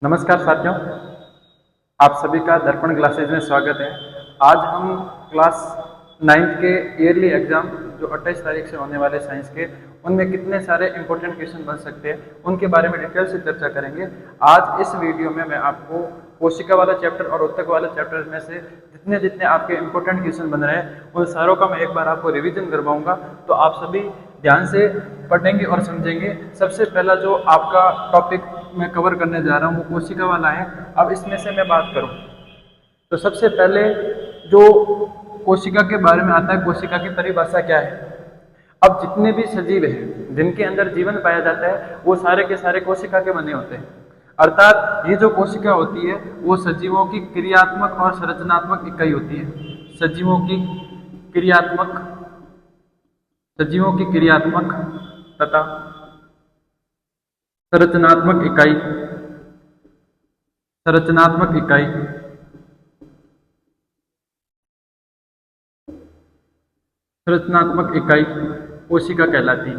नमस्कार साथियों, आप सभी का दर्पण क्लासेज में स्वागत है। आज हम क्लास 9th के ईयरली एग्जाम जो 28 तारीख से होने वाले साइंस के, उनमें कितने सारे इंपॉर्टेंट क्वेश्चन बन सकते हैं उनके बारे में डिटेल से चर्चा करेंगे। आज इस वीडियो में मैं आपको कोशिका वाला चैप्टर और उत्तक वाला चैप्टर में से जितने जितने आपके इंपॉर्टेंट क्वेश्चन बन रहे हैं उन सारों का मैं एक बार आपको रिवीजन करवाऊंगा, तो आप सभी ध्यान से पढ़ेंगे और समझेंगे। सबसे पहला जो आपका टॉपिक मैं कवर करने जा रहा हूँ वो कोशिका वाला है। अब इसमें से मैं बात करूँ तो सबसे पहले जो कोशिका के बारे में आता है, कोशिका की परिभाषा क्या है। अब जितने भी सजीव हैं जिनके अंदर जीवन पाया जाता है वो सारे के सारे कोशिका के बने होते हैं। अर्थात ये जो कोशिका होती है वो सजीवों की क्रियात्मक और संरचनात्मक इकाई होती है। सजीवों की क्रियात्मक तथा संरचनात्मक इकाई कोशिका कहलाती है।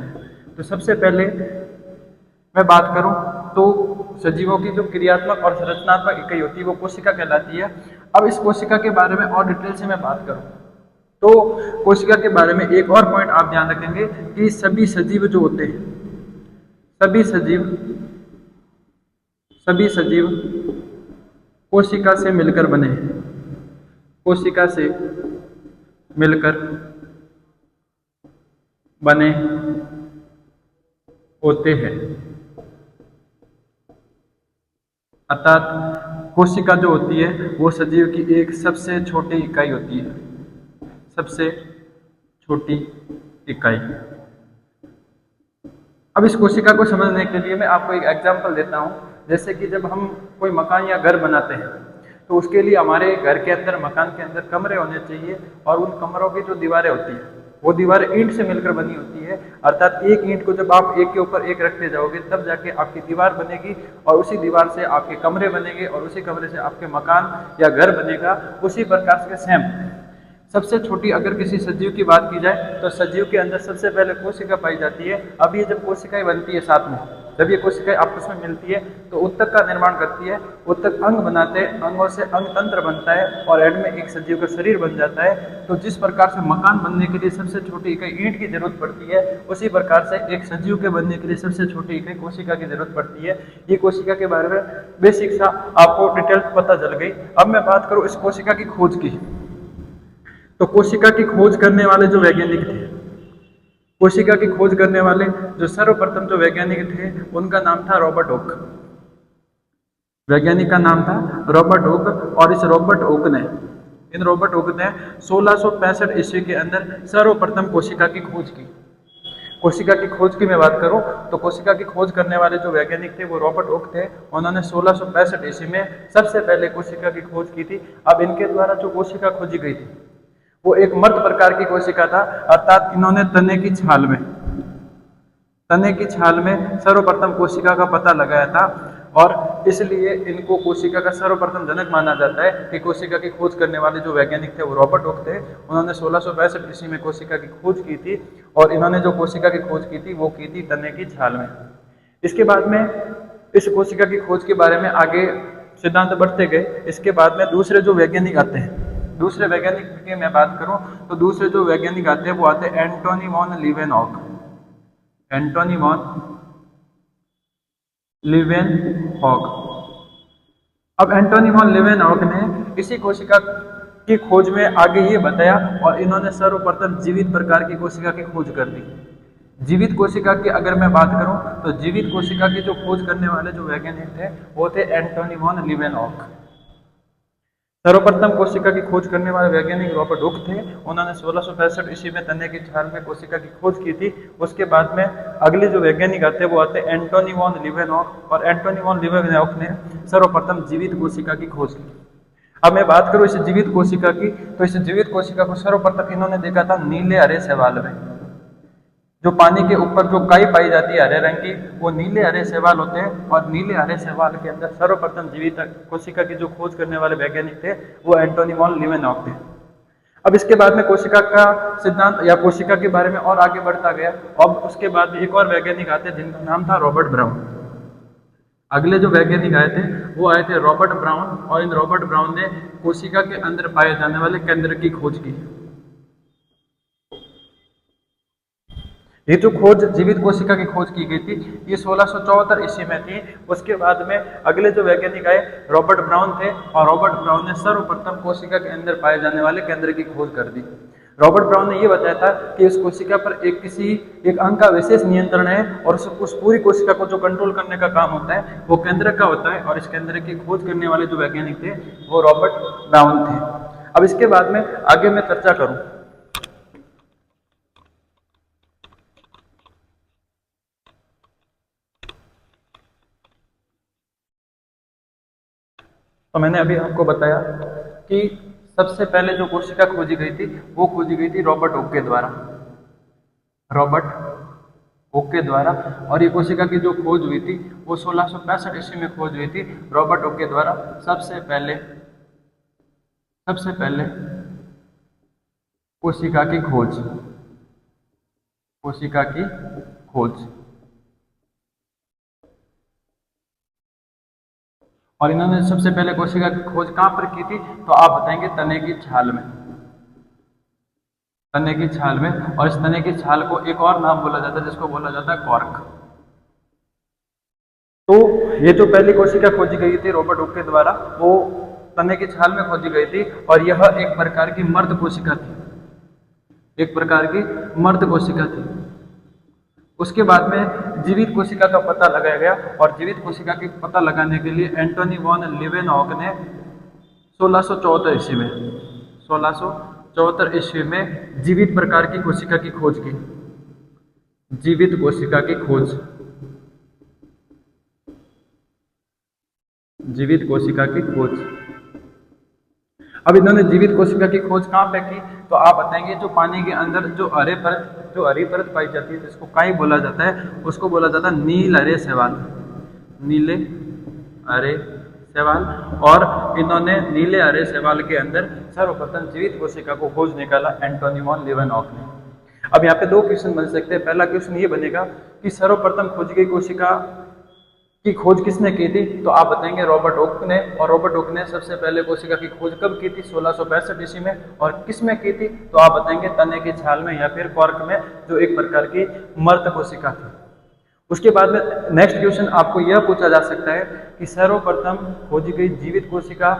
तो सबसे पहले मैं बात करूं तो सजीवों की जो क्रियात्मक और संरचनात्मक इकाई होती है वो कोशिका कहलाती है। अब इस कोशिका के बारे में और डिटेल से मैं बात करूं तो कोशिका के बारे में एक और पॉइंट आप ध्यान रखेंगे कि सभी सजीव जो होते हैं, सभी सजीव कोशिका से मिलकर बने हैं, कोशिका से मिलकर बने होते हैं। अर्थात कोशिका जो होती है वो सजीव की एक सबसे छोटी इकाई होती है, सबसे छोटी इकाई। अब इस कोशिका को समझने के लिए मैं आपको एक एग्जांपल देता हूं। जैसे कि जब हम कोई मकान या घर बनाते हैं तो उसके लिए हमारे घर के अंदर, मकान के अंदर कमरे होने चाहिए और उन कमरों की जो दीवारें होती हैं वो दीवारें ईंट से मिलकर बनी होती है। अर्थात एक ईंट को जब आप एक के ऊपर एक रखते जाओगे तब जाके आपकी दीवार बनेगी और उसी दीवार से आपके कमरे बनेंगे और उसी कमरे से आपके मकान या घर बनेगा। उसी प्रकार से सेम सबसे छोटी अगर किसी सजीव की बात की जाए तो सजीव के अंदर सबसे पहले कोशिका पाई जाती है। अब ये जब कोशिकाएं बनती है साथ में, जब ये कोशिकाएं आपस में मिलती है तो उत्तक का निर्माण करती है। उत्तक अंग बनाते हैं, अंगों से अंग तंत्र बनता है और एंड में एक सजीव का शरीर बन जाता है। तो जिस प्रकार से मकान बनने के लिए सबसे छोटी इकाई ईंट की जरूरत पड़ती है, उसी प्रकार से एक सजीव के बनने के लिए सबसे छोटी इकाई कोशिका की जरूरत पड़ती है। ये कोशिका के बारे में बेसिक सा आपको डिटेल पता चल गई। अब मैं बात करूँ इस कोशिका की खोज की, तो कोशिका की खोज करने वाले जो वैज्ञानिक थे, कोशिका की खोज करने वाले जो सर्वप्रथम जो वैज्ञानिक थे उनका नाम था रॉबर्ट हुक। वैज्ञानिक का नाम था रॉबर्ट हुक और इस रॉबर्ट हुक ने 1665 ईस्वी के अंदर सर्वप्रथम कोशिका की खोज की। कोशिका की खोज की मैं बात करूं तो कोशिका की खोज करने वाले जो वैज्ञानिक थे वो रॉबर्ट हुक थे। उन्होंने 1665 ईस्वी में सबसे पहले कोशिका की खोज की थी। अब इनके द्वारा जो कोशिका खोजी गई थी वो एक मर्द प्रकार की कोशिका था। अर्थात इन्होंने तने की छाल में सर्वप्रथम कोशिका का पता लगाया था और इसलिए इनको कोशिका का सर्वप्रथम जनक माना जाता है कि कोशिका की खोज करने वाले जो वैज्ञानिक थे वो रॉबर्ट हुक थे। उन्होंने 1665 ईस्वी में कोशिका की खोज की थी और इन्होंने जो कोशिका की खोज की थी वो की थी तने की छाल में। इसके बाद में इस कोशिका की खोज के बारे में आगे सिद्धांत बढ़ते गए। इसके बाद में दूसरे जो वैज्ञानिक आते हैं, दूसरे वैज्ञानिक की मैं बात करूं तो दूसरे जो वैज्ञानिक आते हैं वो आते हैं Antony von Leeuwenhoek. Antony von Leeuwenhoek. अब एंटोनी वॉन लीवेनहॉक ने इसी कोशिका की खोज में आगे ये बताया और इन्होंने सर्वप्रथम जीवित प्रकार की कोशिका की खोज कर दी। जीवित कोशिका की अगर मैं बात करूं तो जीवित कोशिका की जो खोज करने वाले जो वैज्ञानिक थे वो थे एंटोनी वॉन लीवेनहॉक। सर्वप्रथम कोशिका की खोज करने वाले वैज्ञानिक रॉबर्ट हुक थे। उन्होंने 1665 ईस्वी में तने की छाल में कोशिका की खोज की थी। उसके बाद में अगले जो वैज्ञानिक आते हैं वो आते हैं एंटोनी वॉन लीवेनहॉक और एंटोनी वॉन लीवेनहॉक ने सर्वप्रथम जीवित कोशिका की खोज की। अब मैं बात करूं इस जीवित कोशिका की तो इस जीवित कोशिका को सर्वप्रथम इन्होंने देखा था नीले हरे शैवाल में। जो पानी के ऊपर जो काई पाई जाती है हरे रंग की वो नीले हरे शैवाल होते हैं और नीले हरे शैवाल के अंदर सर्वप्रथम जीवित कोशिका की जो खोज करने वाले वैज्ञानिक थे वो एंटोनी वॉन लीवेनहॉक थे। अब इसके बाद में कोशिका का सिद्धांत या कोशिका के बारे में और आगे बढ़ता गया। अब उसके बाद एक और वैज्ञानिक आते हैं जिनका नाम था रॉबर्ट ब्राउन। अगले जो वैज्ञानिक आए थे वो आए थे रॉबर्ट ब्राउन, और इन रॉबर्ट ब्राउन ने कोशिका के अंदर पाए जाने वाले केंद्र की खोज की। ये जो खोज जीवित कोशिका की खोज की गई थी ये 1674 ईस्वी में थी। उसके बाद में अगले जो वैज्ञानिक आए रॉबर्ट ब्राउन थे, और रॉबर्ट ब्राउन ने सर्वप्रथम कोशिका के अंदर पाए जाने वाले केंद्र की खोज कर दी। रॉबर्ट ब्राउन ने यह बताया था कि इस कोशिका पर एक अंग का विशेष नियंत्रण है, और उस पूरी कोशिका को जो कंट्रोल करने का काम होता है वो केंद्र का होता है, और इस केंद्र की खोज करने वाले जो वैज्ञानिक थे वो रॉबर्ट ब्राउन थे। अब इसके बाद में आगे मैं चर्चा करूं तो मैंने अभी आपको बताया कि सबसे पहले जो कोशिका खोजी गई थी वो खोजी गई थी रॉबर्ट हुक के द्वारा, रॉबर्ट हुक के द्वारा। और ये कोशिका की जो खोज हुई थी वो 1665 ईस्वी में खोज हुई थी रॉबर्ट हुक के द्वारा। सबसे पहले कोशिका की खोज, कोशिका की खोज। और इन्होंने सबसे पहले कोशिका की खोज कहां पर की थी तो आप बताएंगे तने की छाल में, तने की छाल में। और इस तने की छाल को एक और नाम बोला जाता है जिसको बोला जाता है कॉर्क। तो ये जो पहली कोशिका खोजी गई थी रॉबर्ट हुक के द्वारा वो तने की छाल में खोजी गई थी, और यह एक प्रकार की मर्द कोशिका थी, एक प्रकार की मर्द कोशिका थी। उसके बाद में जीवित कोशिका का पता लगाया गया, और जीवित कोशिका की पता लगाने के लिए एंटोनी वॉन लीवेनहॉक ने 1674 ईस्वी में 1674 ईस्वी में जीवित प्रकार की कोशिका की खोज की, जीवित कोशिका की खोज, जीवित कोशिका की खोज। अब इन्होंने जीवित कोशिका की खोज कहाँ पे की तो आप बताएंगे जो पानी के अंदर जो हरी परत पाई जाती है जिसको काई बोला जाता है उसको बोला जाता है नील हरे शैवाल, नीले हरे शैवाल। और इन्होंने नीले हरे शैवाल के अंदर सर्वप्रथम जीवित कोशिका को खोज निकाला एंटोनी वॉन लीवेनहॉक ने। अब यहाँ पे दो क्वेश्चन बन सकते हैं। पहला क्वेश्चन ये बनेगा कि सर्वप्रथम खोजी गई कोशिका की खोज किसने की थी तो आप बताएंगे रॉबर्ट हुक ने। और रॉबर्ट हुक ने सबसे पहले कोशिका की खोज कब की थी 1665 ईस्वी में, और किसमें की थी तो आप बताएंगे तने की छाल में या फिर कॉर्क में, जो एक प्रकार की मर्द कोशिका थी। उसके बाद में नेक्स्ट क्वेश्चन आपको यह पूछा जा सकता है कि सर्वप्रथम खोजी गई जीवित कोशिका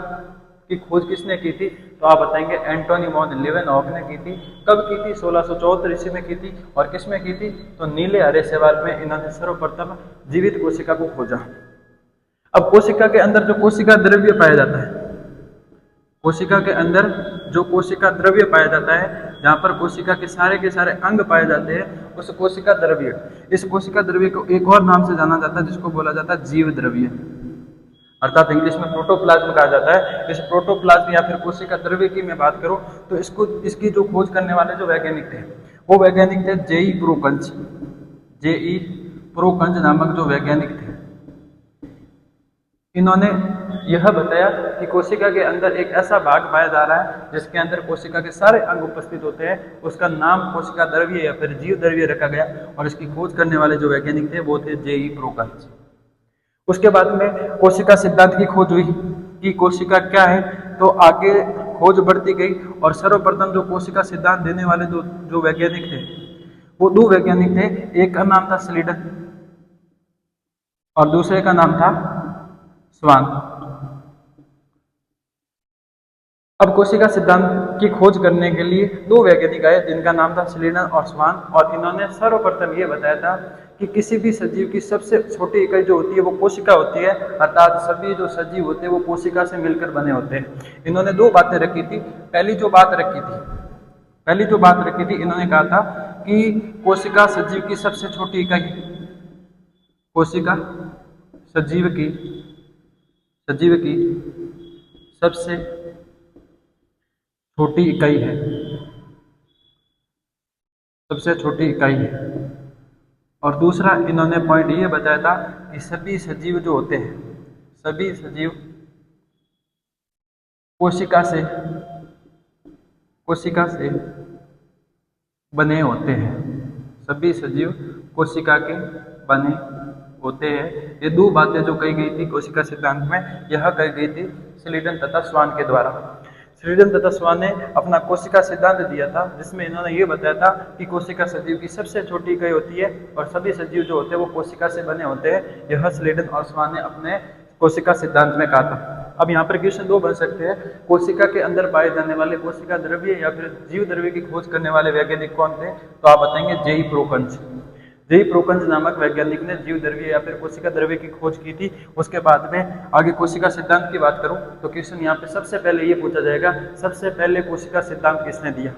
की खोज किसने की थी तो आप बताएंगे एंटोनी वॉन लीवेनहॉक ने की थी। कब की थी 1674 ईस्वी में की थी, और किसमें की थी तो नीले हरे शैवाल में इन्होंने सर्वप्रथम जीवित कोशिका को खोजा। अब कोशिका के अंदर जो कोशिका द्रव्य पाया जाता है, कोशिका के अंदर जो कोशिका द्रव्य पाया जाता है जहाँ पर कोशिका के सारे अंग पाए जाते हैं उस कोशिका द्रव्य, इस कोशिका द्रव्य को एक और नाम से जाना जाता है जिसको बोला जाता है जीव द्रव्य, अर्थात इंग्लिश में प्रोटोप्लाज्म कहा जाता है। इस प्रोटोप्लाज्म या फिर कोशिका द्रव्य की मैं बात करूं तो इसकी जो खोज करने वाले जो वैज्ञानिक थे वो वैज्ञानिक थे जेई प्रोकंज नामक जो वैज्ञानिक थे। इन्होंने यह बताया कि कोशिका के अंदर एक ऐसा भाग पाया जा रहा है जिसके अंदर कोशिका के सारे अंग उपस्थित होते हैं, उसका नाम कोशिका द्रव्य या फिर जीव द्रव्य रखा गया, और इसकी खोज करने वाले जो वैज्ञानिक थे वो थे जेई प्रोकंज। उसके बाद में कोशिका सिद्धांत की खोज हुई कि कोशिका क्या है, तो आगे खोज बढ़ती गई, और सर्वप्रथम जो कोशिका सिद्धांत देने वाले जो वैज्ञानिक थे वो दो वैज्ञानिक थे। एक का नाम था स्लीडन और दूसरे का नाम था स्वान। अब कोशिका सिद्धांत की खोज करने के लिए दो वैज्ञानिक आए जिनका नाम था स्लीडन और स्वान, और इन्होंने सर्वप्रथम ये बताया था कि किसी भी सजीव की सबसे छोटी इकाई जो होती है वो कोशिका होती है, अर्थात सभी जो सजीव होते हैं वो कोशिका से मिलकर बने होते हैं। इन्होंने दो बातें रखी थी। पहली जो बात रखी थी इन्होंने कहा था कि कोशिका सजीव की सबसे छोटी इकाई, कोशिका सजीव की सबसे छोटी इकाई है, सबसे छोटी इकाई है। और दूसरा इन्होंने पॉइंट ये बताया था कि सभी सजीव जो होते हैं, सभी सजीव कोशिका से बने होते हैं, सभी सजीव कोशिका के बने होते हैं। ये दो बातें जो कही गई थी कोशिका सिद्धांत में, यह कही गई थी स्लीडन तथा स्वान के द्वारा। स्लीडन तथा स्वान ने अपना कोशिका सिद्धांत दिया था, जिसमें इन्होंने ये बताया था कि कोशिका सजीव की सबसे छोटी इकाई होती है और सभी सजीव जो होते हैं वो कोशिका से बने होते हैं। यह स्लीडन और स्वान ने अपने कोशिका सिद्धांत में कहा था। अब यहाँ पर क्वेश्चन दो बन सकते हैं, कोशिका के अंदर पाए जाने वाले कोशिका द्रव्य या फिर जीव द्रव्य की खोज करने वाले वैज्ञानिक कौन थे? तो आप बताएंगे जेई प्रोकंज। जेई प्रोकंज नामक वैज्ञानिक ने जीव द्रव्य या फिर कोशिका द्रव्य की खोज की थी। उसके बाद में आगे कोशिका सिद्धांत की बात करूं तो क्वेश्चन यहाँ पे सबसे पहले ये पूछा जाएगा, सबसे पहले कोशिका सिद्धांत किसने दिया?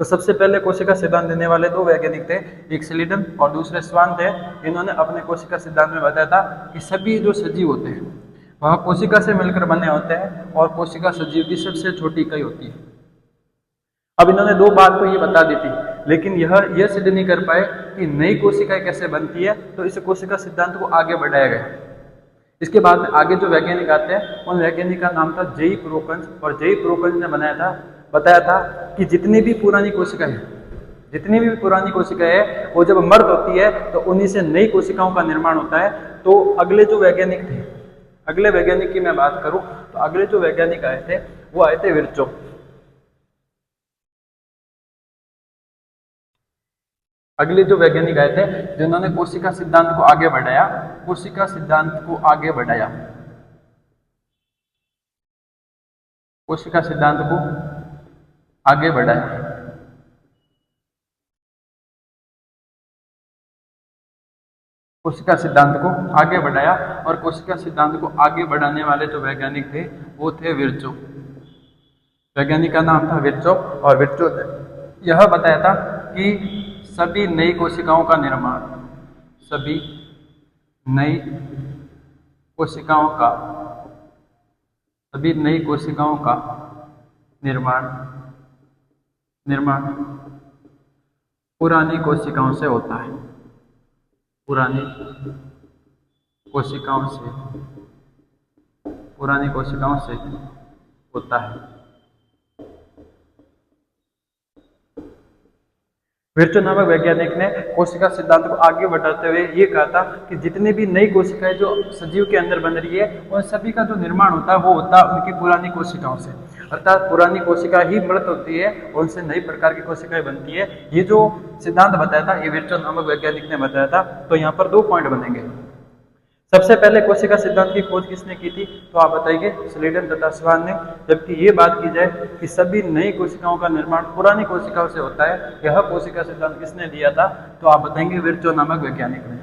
तो सबसे पहले कोशिका सिद्धांत देने वाले दो वैज्ञानिक थे, एक स्लीडन और दूसरे स्वान थे। इन्होंने अपने कोशिका सिद्धांत में बताया था कि सभी जो सजीव होते हैं वह कोशिका से मिलकर बने होते हैं और कोशिका सजीव की सबसे छोटी इकाई होती है। अब इन्होंने दो बात तो ये बता दी थी, लेकिन यह सिद्ध नहीं कर पाए कि नई कोशिकाएं कैसे बनती है, तो इस कोशिका सिद्धांत को आगे बढ़ाया गया। इसके बाद में आगे जो वैज्ञानिक आते हैं उन वैज्ञानिक का नाम था जेई प्रोकंज, और जेई प्रोकंज ने बताया था कि जितनी भी पुरानी कोशिकाएं है वो जब मर्द होती है तो उन्हीं से नई कोशिकाओं का निर्माण होता है। तो अगले जो वैज्ञानिक थे, अगले वैज्ञानिक की मैं बात करूं तो अगले जो वैज्ञानिक आए थे वो आए थे विर्चो। अगले जो वैज्ञानिक आए थे जिन्होंने कोशिका सिद्धांत को आगे बढ़ाया, कोशिका सिद्धांत को आगे बढ़ाया, कोशिका सिद्धांत को आगे बढ़ाया। कोशिका सिद्धांत को आगे बढ़ाया और कोशिका सिद्धांत को आगे बढ़ाने वाले जो वैज्ञानिक थे वो थे विर्चो। वैज्ञानिक का नाम था विर्चो, और विर्चो ने यह बताया था कि सभी नई कोशिकाओं का निर्माण, सभी नई कोशिकाओं का निर्माण पुरानी कोशिकाओं से होता है, पुरानी कोशिकाओं से होता है। विर्चो नामक वैज्ञानिक ने कोशिका सिद्धांत को आगे बढ़ाते हुए ये कहा था कि जितनी भी नई कोशिकाएं जो सजीव के अंदर बन रही है उन सभी का जो निर्माण होता है वो होता है उनकी पुरानी कोशिकाओं से, अर्थात पुरानी कोशिका ही मृत होती है और उनसे नई प्रकार की कोशिकाएं बनती है। ये जो सिद्धांत बताया था ये विर्चो नामक वैज्ञानिक ने बताया था। तो यहाँ पर दो पॉइंट बनेंगे। सबसे पहले कोशिका सिद्धांत की खोज किसने की थी? तो आप बताइए स्लीडन तथा स्वान ने। जबकि ये बात की जाए कि सभी नई कोशिकाओं का निर्माण पुरानी कोशिकाओं से होता है, यह कोशिका सिद्धांत किसने दिया था? तो आप बताएंगे विर्चो नामक वैज्ञानिक ने।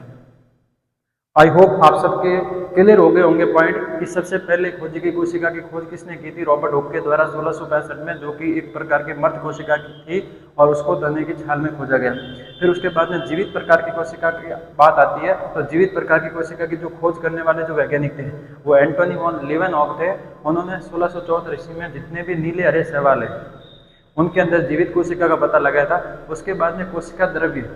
आई होप आप सबके क्लियर हो गए होंगे पॉइंट कि सबसे पहले खोजी गई कोशिका की खोज किसने की थी? रॉबर्ट हुक के द्वारा 1665 में, जो कि एक प्रकार की मर्द कोशिका की थी और उसको तने की छाल में खोजा गया। फिर उसके बाद में जीवित प्रकार की कोशिका की बात आती है, तो जीवित प्रकार की कोशिका की जो खोज करने वाले जो वैज्ञानिक थे वो एंटोनी वॉन लीवेनहॉक थे। उन्होंने 1674 ईस्वी में जितने भी नीले हरे शैवाल है उनके अंदर जीवित कोशिका का पता लगाया था। उसके बाद में कोशिका द्रव्य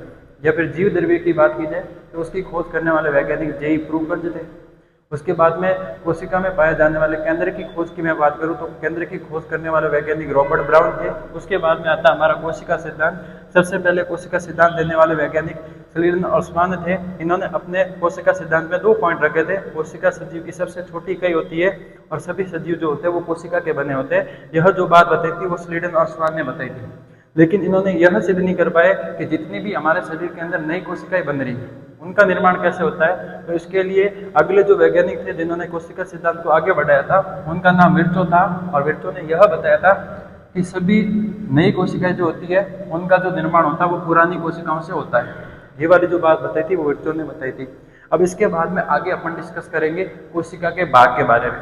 या फिर जीव द्रव्य की बात की जाए तो उसकी खोज करने वाले वैज्ञानिक जेई प्रोकंज थे। उसके बाद में कोशिका में पाए जाने वाले केंद्र की खोज की मैं बात करूं तो केंद्र की खोज करने वाले वैज्ञानिक रॉबर्ट ब्राउन थे। उसके बाद में आता हमारा कोशिका सिद्धांत। सबसे पहले कोशिका सिद्धांत देने वाले वैज्ञानिक स्लीडन और स्वान थे। इन्होंने अपने कोशिका सिद्धांत में दो पॉइंट रखे थे, कोशिका सजीव की सबसे छोटी इकाई होती है और सभी सजीव जो होते हैं वो कोशिका के बने होते हैं। यह जो बात बताई थी वो स्लीडन और स्वान ने बताई थी, लेकिन इन्होंने यह सिद्ध नहीं कर पाए कि जितनी भी हमारे शरीर के अंदर नई कोशिकाएं बन रही हैं उनका निर्माण कैसे होता है। तो इसके लिए अगले जो वैज्ञानिक थे जिन्होंने कोशिका सिद्धांत को आगे बढ़ाया था उनका नाम विर्चो था, और विर्चो ने यह बताया था कि सभी नई कोशिकाएं जो होती है उनका जो निर्माण होता है वो पुरानी कोशिकाओं से होता है। ये वाली जो बात बताई थी वो विर्चो ने बताई थी। अब इसके बाद में आगे अपन डिस्कस करेंगे कोशिका के भाग के बारे में।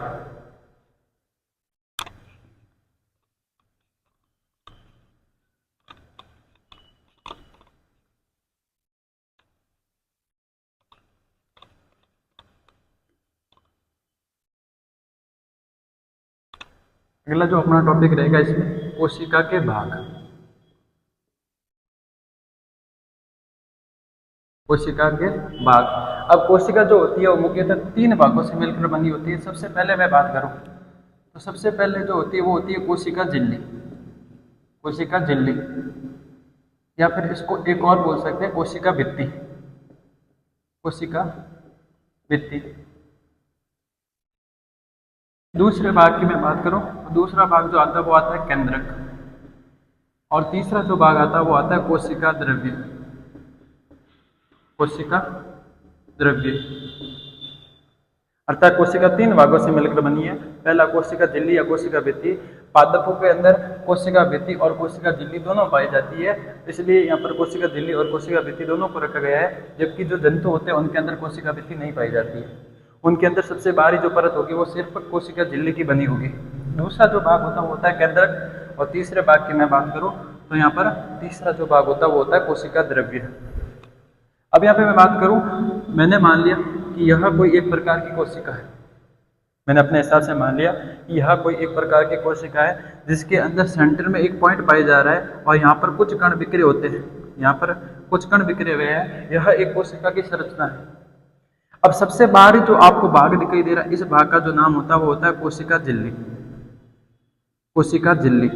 अगला जो अपना टॉपिक रहेगा इसमें कोशिका के भाग। कोशिका के भाग। अब कोशिका जो होती है वो मुख्यतः तीन भागों से मिलकर बनी होती है। सबसे पहले मैं बात करूं तो सबसे पहले जो होती है वो होती है कोशिका झिल्ली। कोशिका झिल्ली या फिर इसको एक और बोल सकते हैं कोशिका भित्ति। कोशिका भित्ति। दूसरे भाग की मैं बात करूं तो दूसरा भाग जो आता है वो आता है केंद्रक, और तीसरा जो भाग आता है वो आता है कोशिका द्रव्य। कोशिका द्रव्य अर्थात कोशिका तीन भागों से मिलकर बनी है। पहला कोशिका झिल्ली या कोशिका भित्ति। पादपों के अंदर कोशिका भित्ति और कोशिका झिल्ली दोनों पाई जाती है, इसलिए यहाँ पर कोशिका झिल्ली और कोशिका भित्ति दोनों को रखा गया है। जबकि जो जंतु होते हैं उनके अंदर कोशिका भित्ति नहीं पाई जाती है, उनके अंदर सबसे बाहरी जो परत होगी वो सिर्फ कोशिका झिल्ली की बनी होगी। दूसरा जो भाग होता है वो होता है केंद्रक, और तीसरे भाग की मैं बात करूँ तो यहाँ पर तीसरा जो भाग होता है वो होता है कोशिका द्रव्य। अब यहाँ पे मैं बात करूँ, मैंने मान लिया कि यह कोई एक प्रकार की कोशिका है, मैंने अपने हिसाब से मान लिया कि यह कोई एक प्रकार की कोशिका है जिसके अंदर सेंटर में एक पॉइंट पाया जा रहा है और यहाँ पर कुछ कण बिखरे होते हैं, यहाँ पर कुछ कण बिखरे हुए हैं। यह एक कोशिका की संरचना है। अब सबसे बाहरी जो आपको भाग दिखाई दे रहा है, इस भाग का जो नाम होता है वो होता है कोशिका झिल्ली। कोशिका झिल्ली।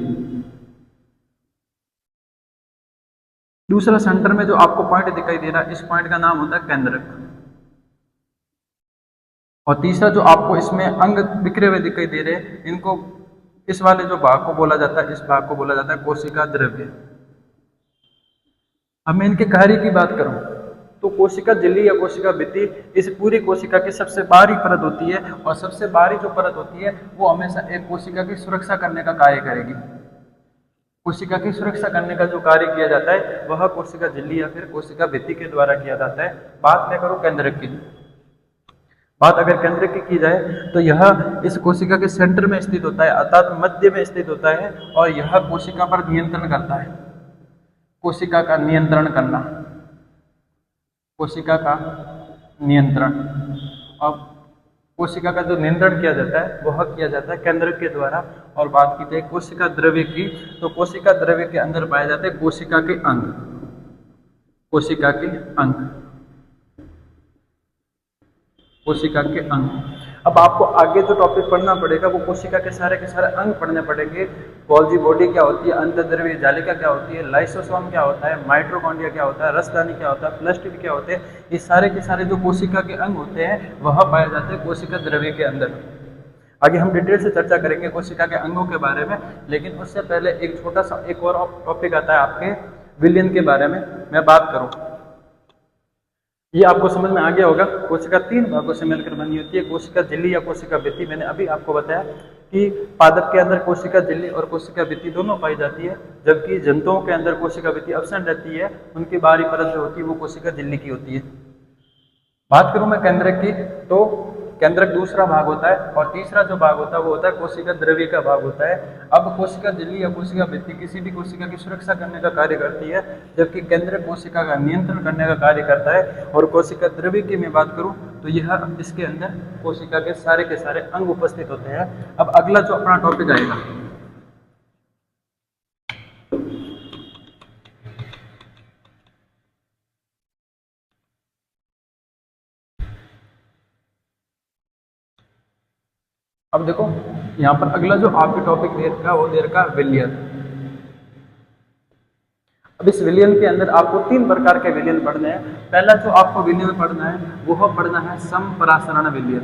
दूसरा सेंटर में जो आपको पॉइंट दिखाई दे रहा है, इस पॉइंट का नाम होता है केंद्रक। और तीसरा जो आपको इसमें अंग बिखरे हुए दिखाई दे रहे हैं, इनको इस वाले जो भाग को बोला जाता है, इस भाग को बोला जाता है कोशिका द्रव्य। अब मैं इनके कार्य की बात करूं तो कोशिका झिल्ली या कोशिका भित्ति इस पूरी कोशिका की सबसे बाहरी परत होती है, और सबसे बाहरी जो परत होती है वो हमेशा एक कोशिका की सुरक्षा करने का कार्य करेगी। कोशिका की सुरक्षा करने का जो कार्य किया जाता है वह कोशिका झिल्ली या फिर कोशिका भित्ति के द्वारा किया जाता है। बात मैं करूं केंद्रक की, बात अगर केंद्रक की जाए तो यह इस कोशिका के सेंटर में स्थित होता है, अर्थात मध्य में स्थित होता है, और यह कोशिका पर नियंत्रण करता है। कोशिका का नियंत्रण करना, कोशिका का नियंत्रण। अब कोशिका का जो नियंत्रण किया जाता है वह किया जाता है केंद्रक के द्वारा। और बात की जाए कोशिका द्रव्य की तो कोशिका द्रव्य के अंदर पाए जाते हैं कोशिका के अंग। कोशिका के अंग, कोशिका के अंग। अब आपको आगे जो टॉपिक पढ़ना पड़ेगा वो कोशिका के सारे अंग पढ़ने पड़ेंगे। गोल्जी बॉडी क्या होती है, अंतःद्रव्य जालिका क्या होती है, लाइसोसोम क्या होता है, माइटोकॉन्ड्रिया क्या होता है, रसदानी क्या होता है, प्लास्टिड क्या होते हैं, ये सारे के सारे जो कोशिका के अंग होते हैं वह पाए जाते हैं कोशिका द्रव्य के अंदर। आगे हम डिटेल से चर्चा करेंगे कोशिका के अंगों के बारे में, लेकिन उससे पहले एक छोटा सा एक और टॉपिक आता है आपके विलयन के बारे में मैं बात करूँ। ये आपको समझ में आ गया होगा। कोशिका तीन भागों से मिलकर बनी होती है, कोशिका झिल्ली या कोशिका भित्ति। मैंने अभी आपको बताया कि पादप के अंदर कोशिका झिल्ली और कोशिका भित्ति दोनों पाई जाती है, जबकि जंतुओं के अंदर कोशिका भित्ति अब्सेंट रहती है, उनकी बाहरी परत जो होती है वो कोशिका झिल्ली की होती है। बात करूं मैं केंद्रक की तो केंद्रक दूसरा भाग होता है, और तीसरा जो भाग होता है वो होता है कोशिका द्रव्य का भाग होता है। अब कोशिका झिल्ली या कोशिका भित्ति किसी भी कोशिका की सुरक्षा करने का कार्य करती है, जबकि केंद्रक कोशिका का नियंत्रण करने का कार्य करता है। और कोशिका द्रव्य की मैं बात करूं तो यह इसके अंदर कोशिका के सारे अंग उपस्थित होते हैं। अब अगला जो अपना टॉपिक आएगा, अब देखो यहाँ पर अगला जो आपके टॉपिक दे रखा है वो दे रखा है विलयन। अब इस विलयन के अंदर आपको तीन प्रकार के विलयन पढ़ने हैं। पहला जो आपको विलयन पढ़ना है वो पढ़ना है संपरासरण विलयन।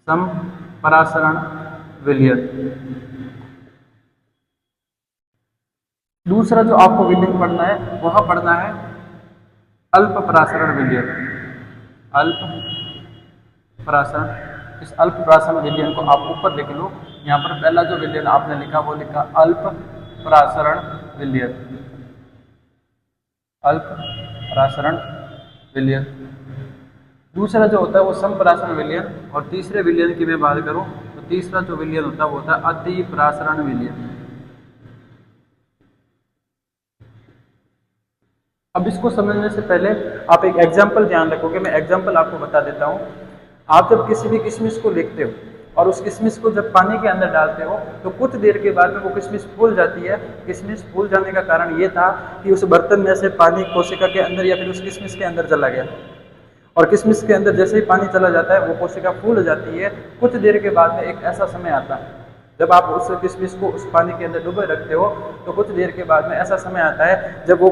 संपरासरण विलयन। दूसरा जो आपको विलयन पढ़ना है वह पढ़ना है अल्प परासरण विलयन। अल्प परासरण। इस अल्प परासरण विलयन को आप ऊपर लिख लो। यहाँ पर पहला जो विलयन आपने लिखा वो लिखा अल्प परासरण विलयन। अल्प परासरण विलयन। दूसरा जो होता है वो संपरासरण विलयन। और तीसरे विलयन की मैं बात करूं तो तीसरा जो विलयन होता है वो होता है अति परासरण विलयन। अब इसको समझने से पहले आप एक एग्जाम्पल ध्यान रखोगे। मैं एग्जाम्पल आपको बता देता हूँ। आप जब किसी भी किशमिश को लेते हो और उस किशमिश को जब पानी के अंदर डालते हो तो कुछ देर के बाद में वो किशमिश फूल जाती है। किशमिश फूल जाने का कारण ये था कि उस बर्तन में से पानी कोशिका के अंदर या फिर उस किशमिश के अंदर चला गया, और किशमिश के अंदर जैसे ही पानी चला जाता है वो कोशिका फूल जाती है। कुछ देर के बाद में एक ऐसा समय आता है जब आप उस किशमिश को उस पानी के अंदर डुबे रखते हो, तो कुछ देर के बाद में ऐसा समय आता है जब वो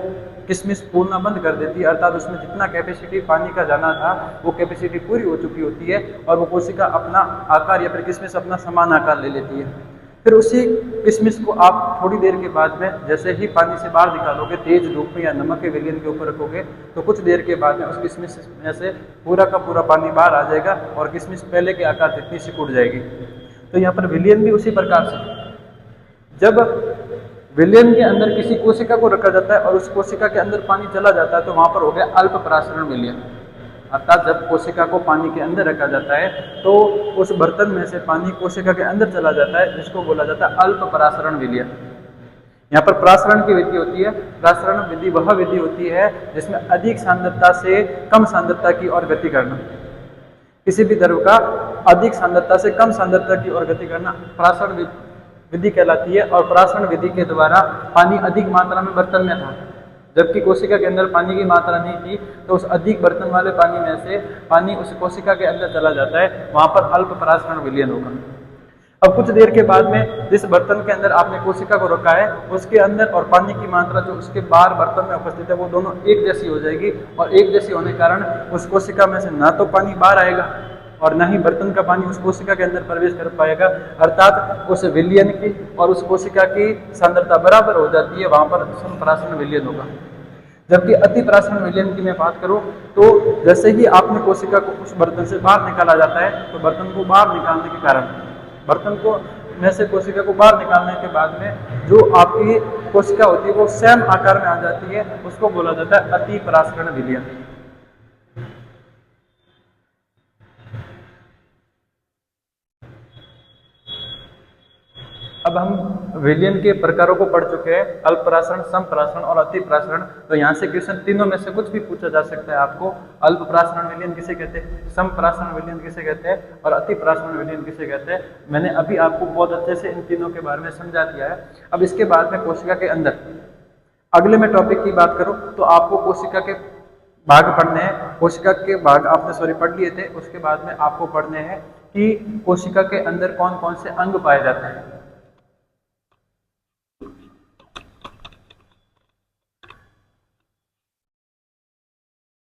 किशमिश फूलना बंद कर देती है, अर्थात उसमें जितना कैपेसिटी पानी का जाना था वो कैपेसिटी पूरी हो चुकी होती है और वो कोशिका अपना आकार या फिर किशमिश अपना समान आकार ले लेती है। फिर उसी किशमिश को आप थोड़ी देर के बाद में जैसे ही पानी से बाहर निकालोगे, तेज धूप में या नमक के विलयन के ऊपर रखोगे, तो कुछ देर के बाद में उस किशमिश में से पूरा का पूरा पानी बाहर आ जाएगा और किशमिश पहले के आकार जितनी सिकुड़ जाएगी। तो यहाँ पर विलयन भी उसी प्रकार से, जब विलयन के अंदर किसी कोशिका को रखा जाता है और उस कोशिका के अंदर पानी चला जाता है तो वहां पर हो गया अल्प परासरण विलयन। अर्थात जब कोशिका को पानी के अंदर रखा जाता है तो उस बर्तन में से पानी कोशिका के अंदर चला जाता है, जिसको बोला जाता है अल्प परासरण विलयन। यहाँ पर परासरण की विधि होती है, परासरण विधि वह विधि होती है जिसमें अधिक सांद्रता से कम सांद्रता की ओर गति करना, किसी भी द्रव का अधिक सांद्रता से कम सांद्रता की ओर गति करना परासरण विधि कहलाती है। और परासरण विधि के द्वारा पानी अधिक मात्रा में बर्तन में था, जबकि कोशिका के अंदर पानी की मात्रा नहीं थी, तो उस अधिक बर्तन वाले पानी में से पानी उस कोशिका के अंदर चला जाता है, वहां पर अल्प परासरण विलयन होगा। अब कुछ देर के बाद में जिस बर्तन के अंदर आपने कोशिका को रखा है उसके अंदर और पानी की मात्रा जो उसके बाहर बर्तन में उपस्थित है वो दोनों एक जैसी हो जाएगी, और एक जैसी होने के कारण उस कोशिका में से ना तो पानी बाहर आएगा और ना ही बर्तन का पानी उस कोशिका के अंदर प्रवेश कर पाएगा। अर्थात उस विलयन की और उस कोशिका की सांद्रता बराबर हो जाती है, वहां पर समपरासरण विलयन होगा। जबकि अति परासरण विलयन की मैं बात करूं तो जैसे ही आपने कोशिका को उस बर्तन से बाहर निकाला जाता है तो बर्तन को बाहर निकालने के कारण, बर्तन को में से कोशिका को बाहर निकालने के बाद में जो आपकी कोशिका होती है वो सेम आकार में आ जाती है, उसको बोला जाता है अति परासरण विलयन। अब हम विलयन के प्रकारों को पढ़ चुके हैं, अल्प परासरण, सम परासरण और अति परासरण। तो यहाँ से क्वेश्चन तीनों में से कुछ भी पूछा जा सकता है आपको। अल्प परासरण विलयन किसे कहते हैं, सम परासरण विलयन किसे कहते हैं और अति परासरण विलयन किसे कहते हैं। मैंने अभी आपको बहुत अच्छे से इन तीनों के बारे में समझा दिया है। अब इसके बाद में कोशिका के अंदर अगले में टॉपिक की बात करूं तो आपको कोशिका के भाग पढ़ने हैं। कोशिका के भाग आपने पढ़ लिए थे, उसके बाद में आपको पढ़ने हैं कि कोशिका के अंदर कौन कौन से अंग पाए जाते हैं।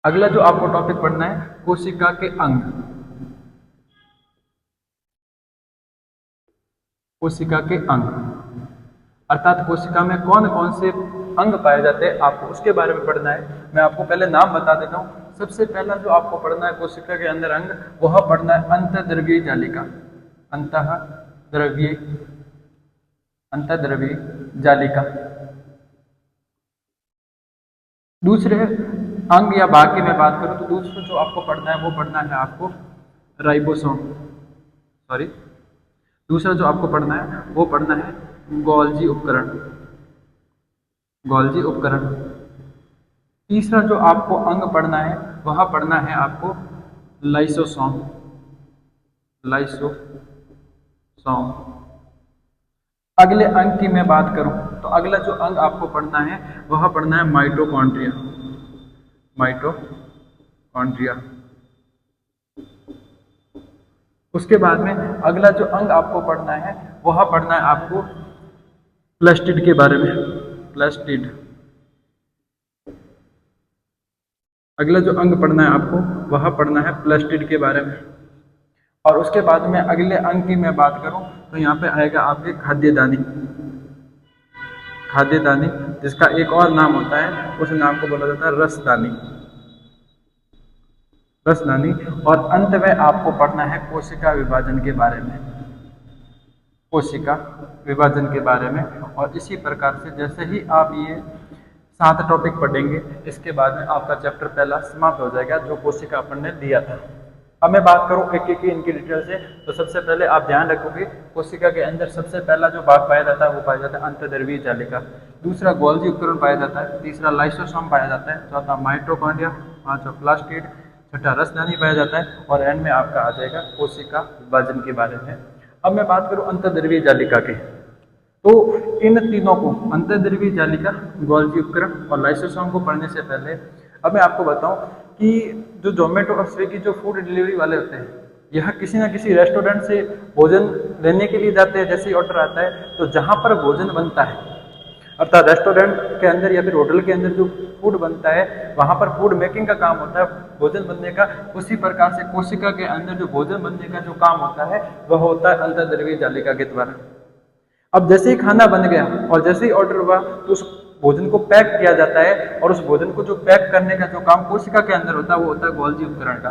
अगला जो आपको टॉपिक पढ़ना है कोशिका के अंग, कोशिका के अंग अर्थात कोशिका में कौन कौन से अंग पाए जाते हैं आपको उसके बारे में पढ़ना है। मैं आपको पहले नाम बता देता हूँ। सबसे पहला जो आपको पढ़ना है कोशिका के अंदर अंग, वह पढ़ना है अंतःद्रवीय जालिका। अंतःद्रवीय जालिका। दूसरे अंग या भाग की मैं बात करूं तो दूसरा जो आपको पढ़ना है वो पढ़ना है आपको राइबोसोम। दूसरा जो आपको पढ़ना है वो पढ़ना है गोल्जी उपकरण। गोल्जी उपकरण। तीसरा जो आपको अंग पढ़ना है वह पढ़ना है आपको लाइसोसोम। लाइसोसोम। अगले अंग की मैं बात करूं तो अगला जो अंग आपको पढ़ना है वह पढ़ना है माइटोकॉन्ड्रिया। माइटोकॉन्ड्रिया। उसके बाद में अगला जो अंग आपको पढ़ना है वह पढ़ना है आपको प्लास्टिड के बारे में। प्लास्टिड। अगला जो अंग पढ़ना है आपको वह पढ़ना है प्लास्टिड के बारे में। और उसके बाद में अगले अंग की मैं बात करूं तो यहाँ पे आएगा आपके खाद्यदानी। खाद्यदानी जिसका एक और नाम होता है, उस नाम को बोला जाता है रसदानी। रसदानी। और अंत में आपको पढ़ना है कोशिका विभाजन के बारे में। कोशिका विभाजन के बारे में। और इसी प्रकार से जैसे ही आप ये 7 टॉपिक पढ़ेंगे इसके बाद में आपका चैप्टर पहला समाप्त हो जाएगा जो कोशिका अपन ने दिया था। अब मैं बात करूं एक एक इनकी डिटेल से। तो सबसे पहले आप ध्यान रखोगे कोशिका के अंदर सबसे पहला जो भाग पाया जाता है वो पाया जाता है अंतःद्रवीय जालिका। दूसरा गोल्जी उपकरण पाया जाता है। तीसरा लाइसोसोम पाया जाता है। चौथा माइटोकॉन्ड्रिया। पांचवा प्लास्टिड। छठा रसदानी पाया जाता है। और एंड में आपका आ जाएगा कोशिका विभाजन के बारे में। अब मैं बात करूं अंतःद्रवीय जालिका की, तो इन तीनों को अंतःद्रवीय जालिका, गोल्जी उपकरण और लाइसोसोम को पढ़ने से पहले अब मैं आपको बताऊं कि जो जोमेटो और स्विगी जो फूड डिलीवरी वाले होते हैं, यह किसी न किसी रेस्टोरेंट से भोजन लेने के लिए जाते हैं। जैसे ही ऑर्डर आता है तो जहाँ पर भोजन बनता है अर्थात रेस्टोरेंट के अंदर या फिर होटल के अंदर जो फूड बनता है वहाँ पर फूड मेकिंग का काम होता है, भोजन बनने का। उसी प्रकार से कोशिका के अंदर जो भोजन बनने का जो काम होता है वह होता है अंतर्द्रव्यीय जालिका के द्वारा। अब जैसे ही खाना बन गया और जैसे ही ऑर्डर हुआ तो उस भोजन को पैक किया जाता है, और उस भोजन को जो पैक करने का जो काम कोशिका के अंदर होता है वो होता है गोल्जी उपकरण का।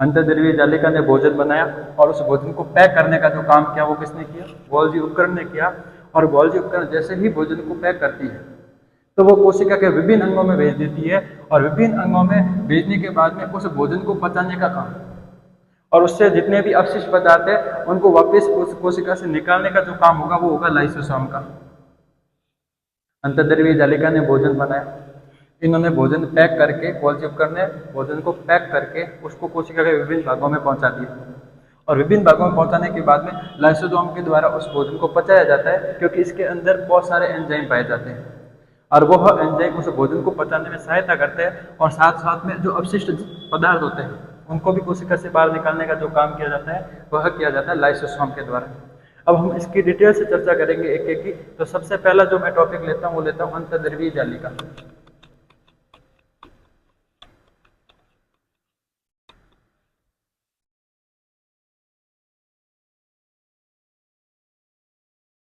अंतर्द्रव्यीय जालिका ने भोजन बनाया और उस भोजन को पैक करने का जो काम किया वो किसने किया? गोल्जी उपकरण ने किया। और गोल्जी उपकरण जैसे ही भोजन को पैक करती है तो वो कोशिका के विभिन्न अंगों में भेज देती है, और विभिन्न अंगों में भेजने के बाद में उस भोजन को पचाने का काम, और उससे जितने भी अवशिष्ट पदार्थ है उनको वापस उस कोशिका से निकालने का जो काम होगा वो होगा लाइसोसोम का। अंतर्द्रव्यीय जालिका ने भोजन बनाया, इन्होंने भोजन पैक करके, गोल्जी उपकरण ने भोजन को पैक करके उसको कोशिका के विभिन्न भागों में पहुंचा दिया, और विभिन्न भागों में पहुंचाने के बाद में लाइसोसोम के द्वारा उस भोजन को पचाया जाता है, क्योंकि इसके अंदर बहुत सारे एंजाइम पाए जाते हैं और वह एंजाइम उस भोजन को पचाने में सहायता करते हैं, और साथ साथ में जो अवशिष्ट पदार्थ होते हैं उनको भी कोशिका से बाहर निकालने का जो काम किया जाता है वह किया जाता है लाइसोसोम के द्वारा। अब हम इसकी डिटेल से चर्चा करेंगे एक एक की। तो सबसे पहला जो मैं टॉपिक लेता हूँ वो लेता हूँ अंतर्द्रव्यीय जालिका।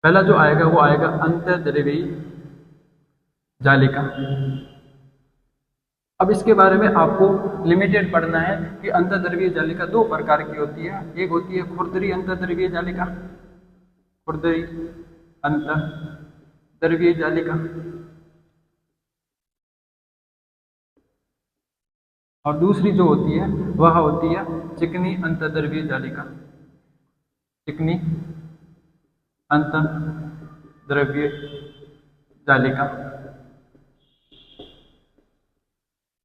पहला जो आएगा वो आएगा अंतर्द्रव्यीय जालिका। अब इसके बारे में आपको लिमिटेड पढ़ना है कि अंतर्द्रव्यीय जालिका दो प्रकार की होती है। एक होती है खुरदरी अंतर्द्रव्यीय जालिका, खुरदरी अंतर्द्रव्यीय जालिका, और दूसरी जो होती है वह होती है चिकनी अंतर्द्रव्यीय जालिका, चिकनी अंतर्द्रव्यीय जालिका।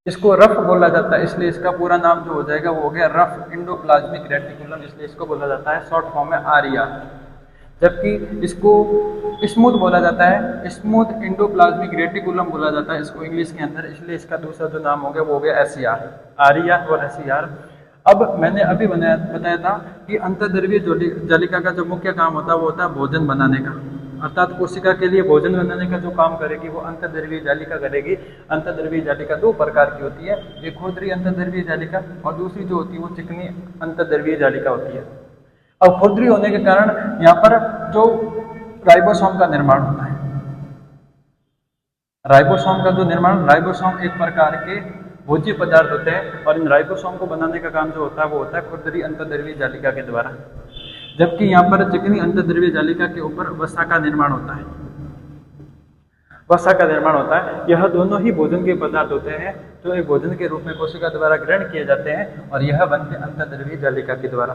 इसको रफ बोला जाता है, इसलिए इसका पूरा नाम जो हो जाएगा वो हो गया रफ इंडोप्लाज्मिक रेटिकुलम, इसलिए इसको बोला जाता है शॉर्ट फॉर्म में आरईआर। जबकि इसको स्मूथ बोला जाता है, स्मूथ इंडोप्लाज्मिक रेटिकुलम बोला जाता है इसको इंग्लिश के अंदर, इसलिए इसका दूसरा जो नाम हो गया वो हो गया एसईआर, आरईआर और एसईआर। अब मैंने अभी बताया था कि अंतर्द्रव्यीय जालिका का जो मुख्य काम होता है वो होता है भोजन बनाने का, अर्थात कोशिका के लिए भोजन बनाने का जो काम करेगी वो अंतर्द्रव्यीय जालिका करेगी। अंतर्द्रव्यीय जालिका दो प्रकार की होती है, एक खुरदरी अंतर्द्रव्यीय जालिका और दूसरी जो होती है वो चिकनी अंतर्द्रव्यीय जालिका होती है। अब खुरदरी होने के कारण यहाँ पर जो राइबोसोम का निर्माण होता है, राइबोसोम का जो निर्माण, राइबोसोम एक प्रकार के भोज्य पदार्थ होते हैं और इन राइबोसोम को बनाने का काम जो होता है वो होता है खुरदरी अंतर्द्रव्यीय जालिका के द्वारा। जबकि यहाँ पर चिकनी अंतर्द्रव्यीय जालिका के ऊपर वसा का निर्माण होता है, वसा का निर्माण होता है। यह दोनों ही भोजन के पदार्थ होते हैं जो एक भोजन के रूप में कोशिका द्वारा ग्रहण किए जाते हैं, और यह बनते अंतर्द्रव्यीय जालिका के द्वारा।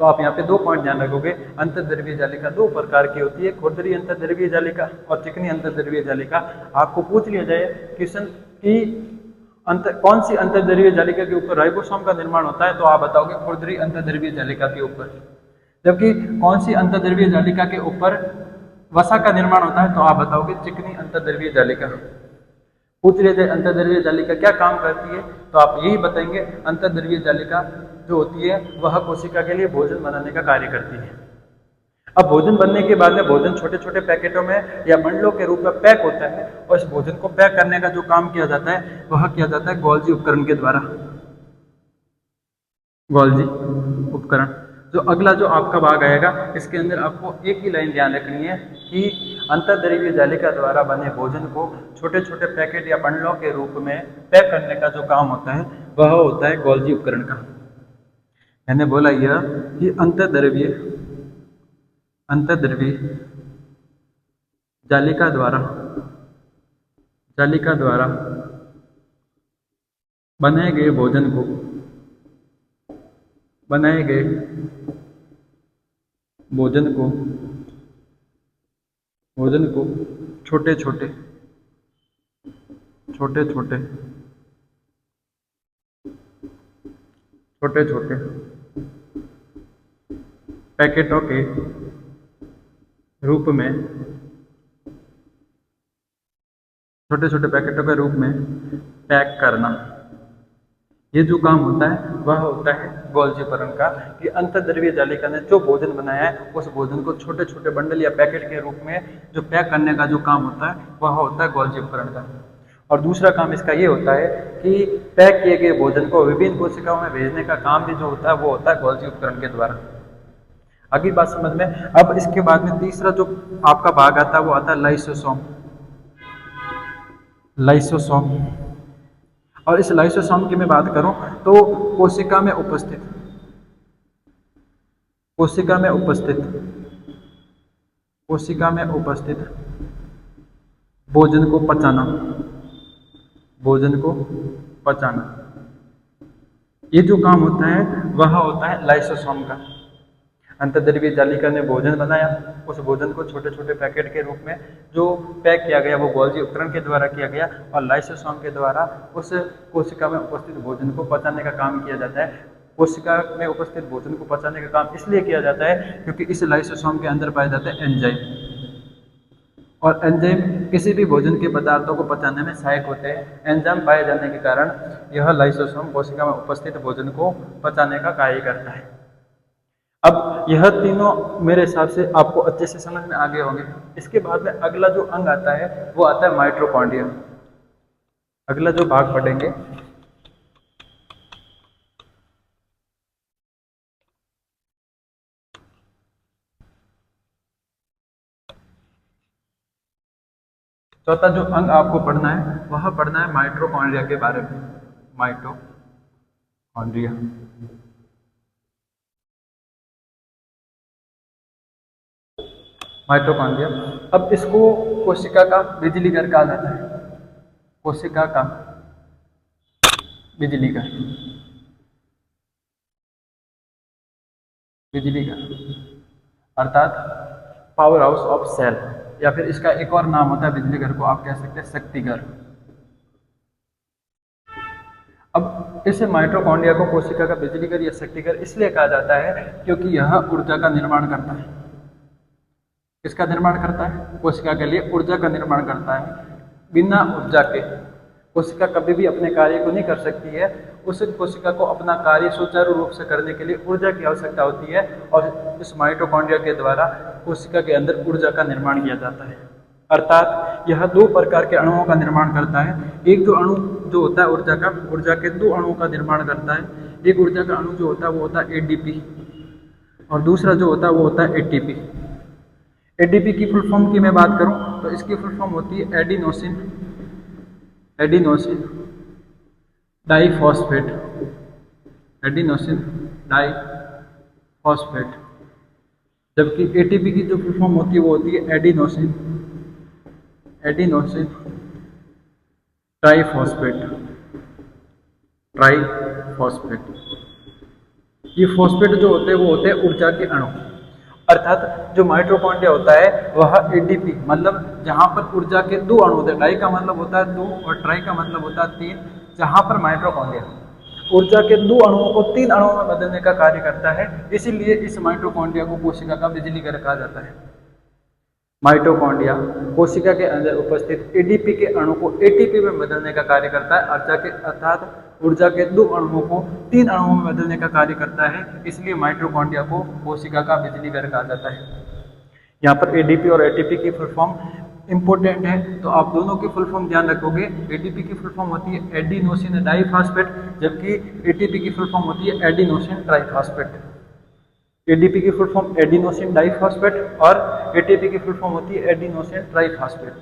तो आप यहाँ पे दो पॉइंट ध्यान रखोगे, अंतर्द्रव्यीय जालिका दो प्रकार की होती है, खुरदरी अंतर्द्रव्यीय जालिका और चिकनी अंतर्द्रव्यीय जालिका। आपको पूछ लिया जाए क्वेश्चन की कौन सी अंतर्द्रव्यीय जालिका के ऊपर राइबोसोम का निर्माण होता है, तो आप बताओगे खुरदरी अंतर्द्रव्यीय जालिका के ऊपर। जबकि कौन सी अंतर्द्रव्यीय जालिका के ऊपर वसा का निर्माण होता है, तो आप बताओगे चिकनी अंतर्द्रव्यीय जालिका। पूछ लिया जाए अंतर्द्रव्यीय जालिका क्या काम करती है, तो आप यही बताएंगे अंतर्द्रव्यीय जालिका जो होती है वह कोशिका के लिए भोजन बनाने का कार्य करती है। अब भोजन बनने के बाद में भोजन छोटे छोटे पैकेटों में या बंडलों के रूप में पैक होता है, और इस भोजन को पैक करने का जो काम किया जाता है वह किया जाता है गोल्जी उपकरण के द्वारा, गोल्जी उपकरण। जो अगला जो आपका भाग आएगा इसके अंदर आपको एक ही लाइन ध्यान रखनी है कि अंतर्द्रव्यीय जालिका द्वारा बने भोजन को छोटे छोटे पैकेट या बंडलों के रूप में पैक करने का जो काम होता है वह होता है गोल्जी उपकरण का। मैंने बोला यह कि अंतर्द्रव्यीय जालिका द्वारा बनाए गए भोजन को छोटे छोटे पैकेटों के रूप में पैक करना। ये जो काम होता है वह होता है गोल्जी उपकरण का, कि अंतर्द्रव्यीय जालिका ने जो भोजन बनाया है उस भोजन को छोटे छोटे बंडल या पैकेट के रूप में जो पैक करने का जो काम होता है वह होता है गोल्जी उपकरण का। और दूसरा काम इसका ये होता है कि पैक किए गए भोजन को विभिन्न कोशिकाओं में भेजने का काम भी जो होता है वो होता है गोल्जी उपकरण के द्वारा। अगली बात समझ में। अब इसके बाद में तीसरा जो आपका भाग आता है वो आता है लाइसोसोम। लाइसोसोम, और इस लाइसोसोम की मैं बात करूं तो कोशिका में उपस्थित कोशिका में उपस्थित कोशिका में उपस्थित भोजन को पचाना, भोजन को पचाना, ये जो काम होता है वह होता है लाइसोसोम का। अंतर्द्रव्यीय जालिका ने भोजन बनाया, उस भोजन को छोटे छोटे पैकेट के रूप में जो पैक किया गया वो गोल्जी उपकरण के द्वारा किया गया, और लाइसोसोम के द्वारा उस कोशिका में उपस्थित भोजन को पचाने का काम किया जाता है। कोशिका में उपस्थित भोजन को पचाने का काम इसलिए किया जाता है क्योंकि इस लाइसोसोम के अंदर पाए जाते हैं एंजाइम, और एंजाइम किसी भी भोजन के पदार्थों को पचाने में सहायक होते हैं। एंजाइम पाए जाने के कारण यह लाइसोसोम कोशिका में उपस्थित भोजन को पचाने का कार्य करता है। अब यह तीनों मेरे हिसाब से आपको अच्छे से समझ में आ गए होंगे। इसके बाद में अगला जो अंग आता है वो आता है माइटोकॉन्ड्रिया। अगला जो भाग पढ़ेंगे चौथा जो अंग आपको पढ़ना है वह पढ़ना है माइटोकॉन्ड्रिया के बारे में। Mitochondria, mitochondria. अब इसको कोशिका का बिजली घर कहा जाता है। कोशिका का बिजली घर, बिजली घर अर्थात पावर हाउस ऑफ सेल, या फिर इसका एक और नाम होता है बिजली घर को आप कह सकते हैं शक्ति घर। अब इस माइटोकॉन्ड्रिया को कोशिका का बिजली घर या शक्ति घर इसलिए कहा जाता है क्योंकि यह ऊर्जा का निर्माण करता है। किसका निर्माण करता है? कोशिका के लिए ऊर्जा का निर्माण करता है। बिना ऊर्जा के कोशिका कभी भी अपने कार्य को नहीं कर सकती है। उस कोशिका को अपना कार्य सुचारू रूप से करने के लिए ऊर्जा की आवश्यकता होती है, और इस माइटोकॉन्ड्रिया के द्वारा कोशिका के अंदर ऊर्जा का निर्माण किया जाता है। अर्थात यह दो प्रकार के अणुओं का निर्माण करता है। एक जो अणु जो होता है ऊर्जा के दो अणुओं का निर्माण करता है। एक ऊर्जा का अणु जो होता है वो होता है एडीपी, और दूसरा जो होता है वो होता है एटीपी। एडीपी की फुल फॉर्म की मैं बात करूं तो इसकी फुल फॉर्म होती है एडिनोसिन डाइफॉस्फेट, एडिनोसिन डाइफॉस्फेट। जबकि एटीपी की जो फुल फॉर्म होती है वो होती है एडिनोसिन ट्राइफॉस्फेट। ये फॉस्फेट जो होते हैं वो होते हैं ऊर्जा के अणु। अर्थात जो माइटोकॉन्ड्रिया होता है वह एडीपी मतलब जहां पर ऊर्जा के दो अणु होते हैं, डाई का मतलब होता है दो और ट्राई का मतलब होता है तीन, जहां पर माइटोकॉन्ड्रिया ऊर्जा के दो अणुओं को तीन अणुओं में बदलने का कार्य करता है। इसीलिए इस माइटोकॉन्ड्रिया को कोशिका का बिजली घर कहा जाता है। माइटोकॉन्ड्रिया कोशिका के अंदर उपस्थित एडीपी के अणु को एटीपी में बदलने का कार्य करता है, अर्थात ऊर्जा के दो अणुओं को तीन अणुओं में बदलने का कार्य करता है। इसलिए माइटोकॉन्ड्रिया को कोशिका का बिजली घर कहा जाता है। यहाँ पर एडीपी और एटीपी की फुल फॉर्म इंपॉर्टेंट है, तो आप दोनों की फुल फॉर्म ध्यान रखोगे। एडीपी की फुल फॉर्म होती है एडिनोसिन डाइफॉस्फेट, जबकि एटीपी की फुल फॉर्म होती है एडिनोसिन ट्राइफॉस्फेट। एडीपी की फुल फॉर्म एडिनोसिन डाइफॉस्फेट और एटीपी की फुल फॉर्म होती है एडिनोसिन ट्राइफॉस्फेट।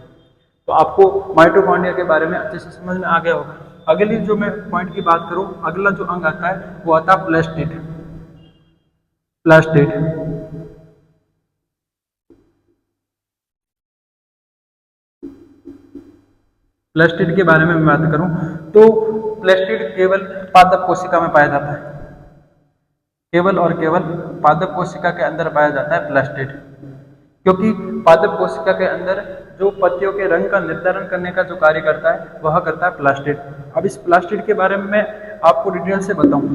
तो आपको माइटोकॉन्ड्रिया के बारे में अच्छे से समझ में आ गया होगा। अगली जो मैं पॉइंट की बात करूं, अगला जो अंग आता है वो आता है प्लास्टिड। प्लास्टिड के बारे में मैं बात करूं तो प्लास्टिड केवल पादप कोशिका में पाया जाता है। केवल और केवल पादप कोशिका के अंदर पाया जाता है प्लास्टिड, क्योंकि पादप कोशिका के अंदर जो पत्तियों के रंग का निर्धारण करने का जो कार्य करता है वह करता है प्लास्टिड। अब इस प्लास्टिड के बारे में मैं आपको डिटेल से बताऊं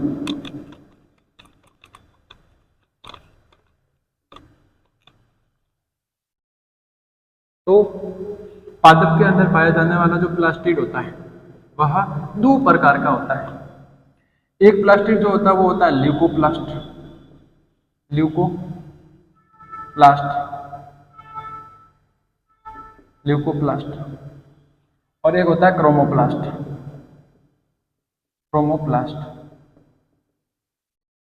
तो पादप के अंदर पाया जाने वाला जो प्लास्टिड होता है वह दो प्रकार का होता है। एक प्लास्टिक जो होता है वो होता है ल्यूकोप्लास्ट, ल्यूकोप्लास्ट, ल्यूकोप्लास्ट। और एक होता है क्रोमोप्लास्ट, क्रोमोप्लास्ट।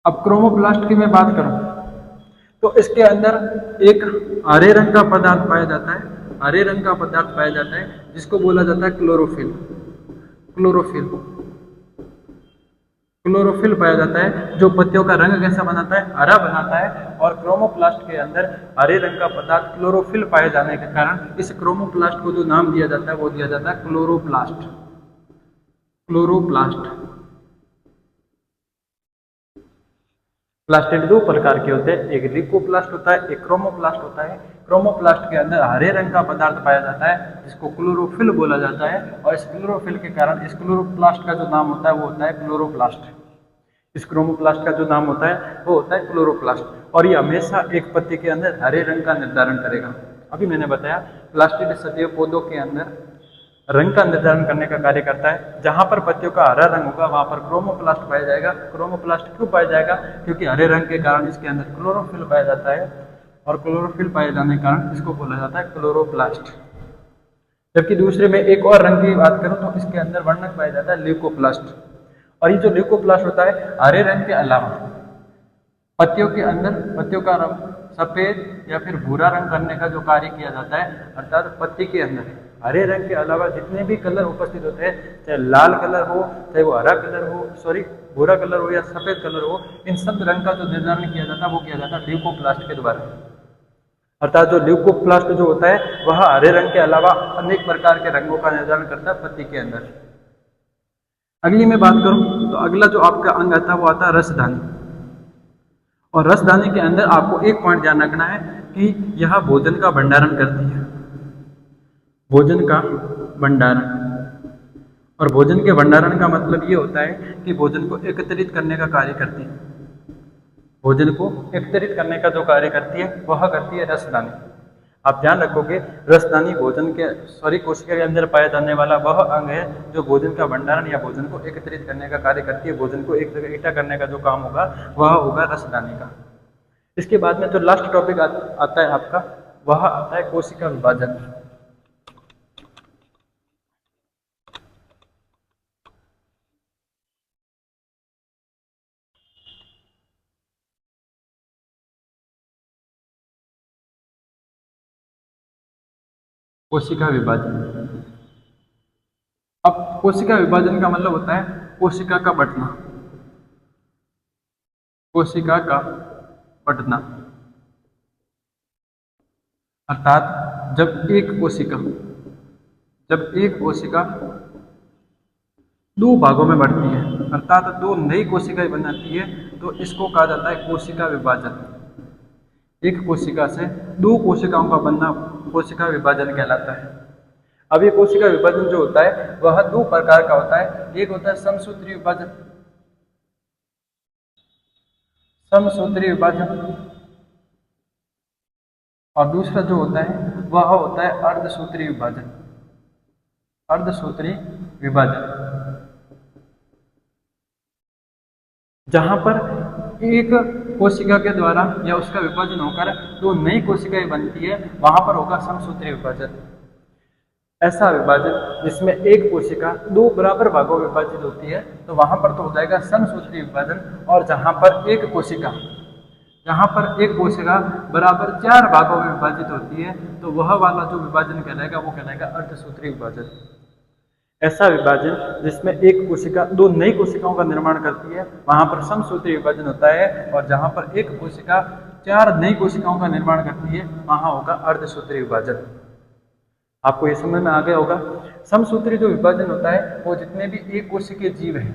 अब क्रोमोप्लास्ट की मैं बात करूं तो इसके अंदर एक हरे रंग का पदार्थ पाया जाता है, हरे रंग का पदार्थ पाया जाता है जिसको बोला जाता है क्लोरोफिल, क्लोरोफिल, क्लोरोफिल पाया जाता है जो पत्तियों का रंग कैसा बनाता है, हरा बनाता है। और क्रोमोप्लास्ट के अंदर हरे रंग का पदार्थ क्लोरोफिल पाए जाने के कारण इस क्रोमोप्लास्ट को जो नाम दिया जाता है वो दिया जाता है क्लोरोप्लास्ट, क्लोरोप्लास्ट। प्लास्टिड दो प्रकार के होते हैं, एक ल्यूकोप्लास्ट होता है, एक क्रोमोप्लास्ट होता है। क्रोमोप्लास्ट के अंदर हरे रंग का पदार्थ पाया जाता है जिसको क्लोरोफिल बोला जाता है, और इस क्लोरोफिल के कारण इस क्लोरोप्लास्ट का जो नाम होता है वो होता है क्लोरोप्लास्ट। इस क्रोमोप्लास्ट का जो नाम होता है वो होता है क्लोरोप्लास्ट। और ये हमेशा एक पत्ती के अंदर हरे रंग का निर्धारण करेगा। अभी मैंने बताया प्लास्टिड सतही पौधों के अंदर रंग का निर्धारण करने का कार्य करता है। जहां पर पत्तियों का हरा रंग होगा वहां पर क्रोमोप्लास्ट पाया जाएगा। क्रोमोप्लास्ट क्यों पाया जाएगा? क्योंकि हरे रंग के कारण इसके अंदर क्लोरोफिल पाया जाता है, और क्लोरोफिल पाए जाने के कारण इसको बोला जाता है क्लोरोप्लास्ट। जबकि दूसरे में एक और रंग की बात करूं तो इसके अंदर वर्णक पाया जाता है ल्यूकोप्लास्ट। और ये जो ल्यूकोप्लास्ट होता है हरे रंग के अलावा पत्तियों के अंदर पत्तियों का रंग सफेद या फिर भूरा रंग करने का जो कार्य किया जाता है, अर्थात पत्ती के अंदर हरे रंग के अलावा जितने भी कलर उपस्थित होते हैं, चाहे लाल कलर हो, चाहे वो हरा कलर हो, सॉरी भूरा कलर हो या सफेद कलर हो, इन सब रंग का जो निर्धारण किया जाता है वो किया जाता है ल्यूकोप्लास्ट के द्वारा। अर्थात जो ल्यूकोप्लास्ट जो होता है वह हरे रंग के अलावा अनेक प्रकार के रंगों का निर्धारण करता है पत्ती के अंदर। अगली मैं बात करूं तो अगला जो आपका अंग आता है वो आता है रसदानी। और रसदानी के अंदर आपको एक पॉइंट ध्यान रखना है कि यह भोजन का भंडारण करती है, भोजन का भंडारण। और भोजन के भंडारण का मतलब ये होता है कि भोजन को एकत्रित करने का कार्य करती है, भोजन को एकत्रित करने का जो कार्य करती है वह करती है रसदानी। आप ध्यान रखोगे रसदानी भोजन के कोशिका के अंदर पाया जाने वाला वह अंग है जो भोजन का भंडारण या भोजन को एकत्रित करने का कार्य करती है। भोजन को एक जगह इकट्ठा करने का जो काम होगा वह होगा रसदानी का। इसके बाद में जो लास्ट टॉपिक आता है आपका वह आता है कोशिका विभाजन। कोशिका विभाजन। अब कोशिका विभाजन का मतलब होता है कोशिका का बंटना, कोशिका का बंटना। अर्थात जब एक कोशिका दो भागों में बढ़ती है, अर्थात दो नई कोशिकाएं बनाती है, तो इसको कहा जाता है कोशिका विभाजन। एक कोशिका से दो कोशिकाओं का बनना कोशिका विभाजन कहलाता है। अब ये कोशिका विभाजन जो होता है वह दो प्रकार का होता है। एक होता है समसूत्री विभाजन, समसूत्री विभाजन, और दूसरा जो होता है वह होता है अर्धसूत्री विभाजन, अर्धसूत्री विभाजन। जहां पर एक कोशिका के द्वारा या उसका विभाजन होकर दो नई कोशिकाएं बनती है वहां पर होगा समसूत्री विभाजन। ऐसा विभाजन जिसमें एक कोशिका दो बराबर भागों में विभाजित होती है तो वहां पर तो हो जाएगा समसूत्री विभाजन। और जहां पर एक कोशिका बराबर चार भागों में विभाजित होती है तो वह वाला जो विभाजन कहलाएगा वो कहलाएगा अर्धसूत्री विभाजन। ऐसा विभाजन जिसमें एक कोशिका दो नई कोशिकाओं का निर्माण करती है वहां पर समसूत्री विभाजन होता है, और जहां पर एक कोशिका चार नई कोशिकाओं का निर्माण करती है वहां होगा अर्धसूत्री विभाजन। आपको ये समझ में आ गया होगा। समसूत्री जो विभाजन होता है वो जितने भी एक कोशिकीय जीव हैं,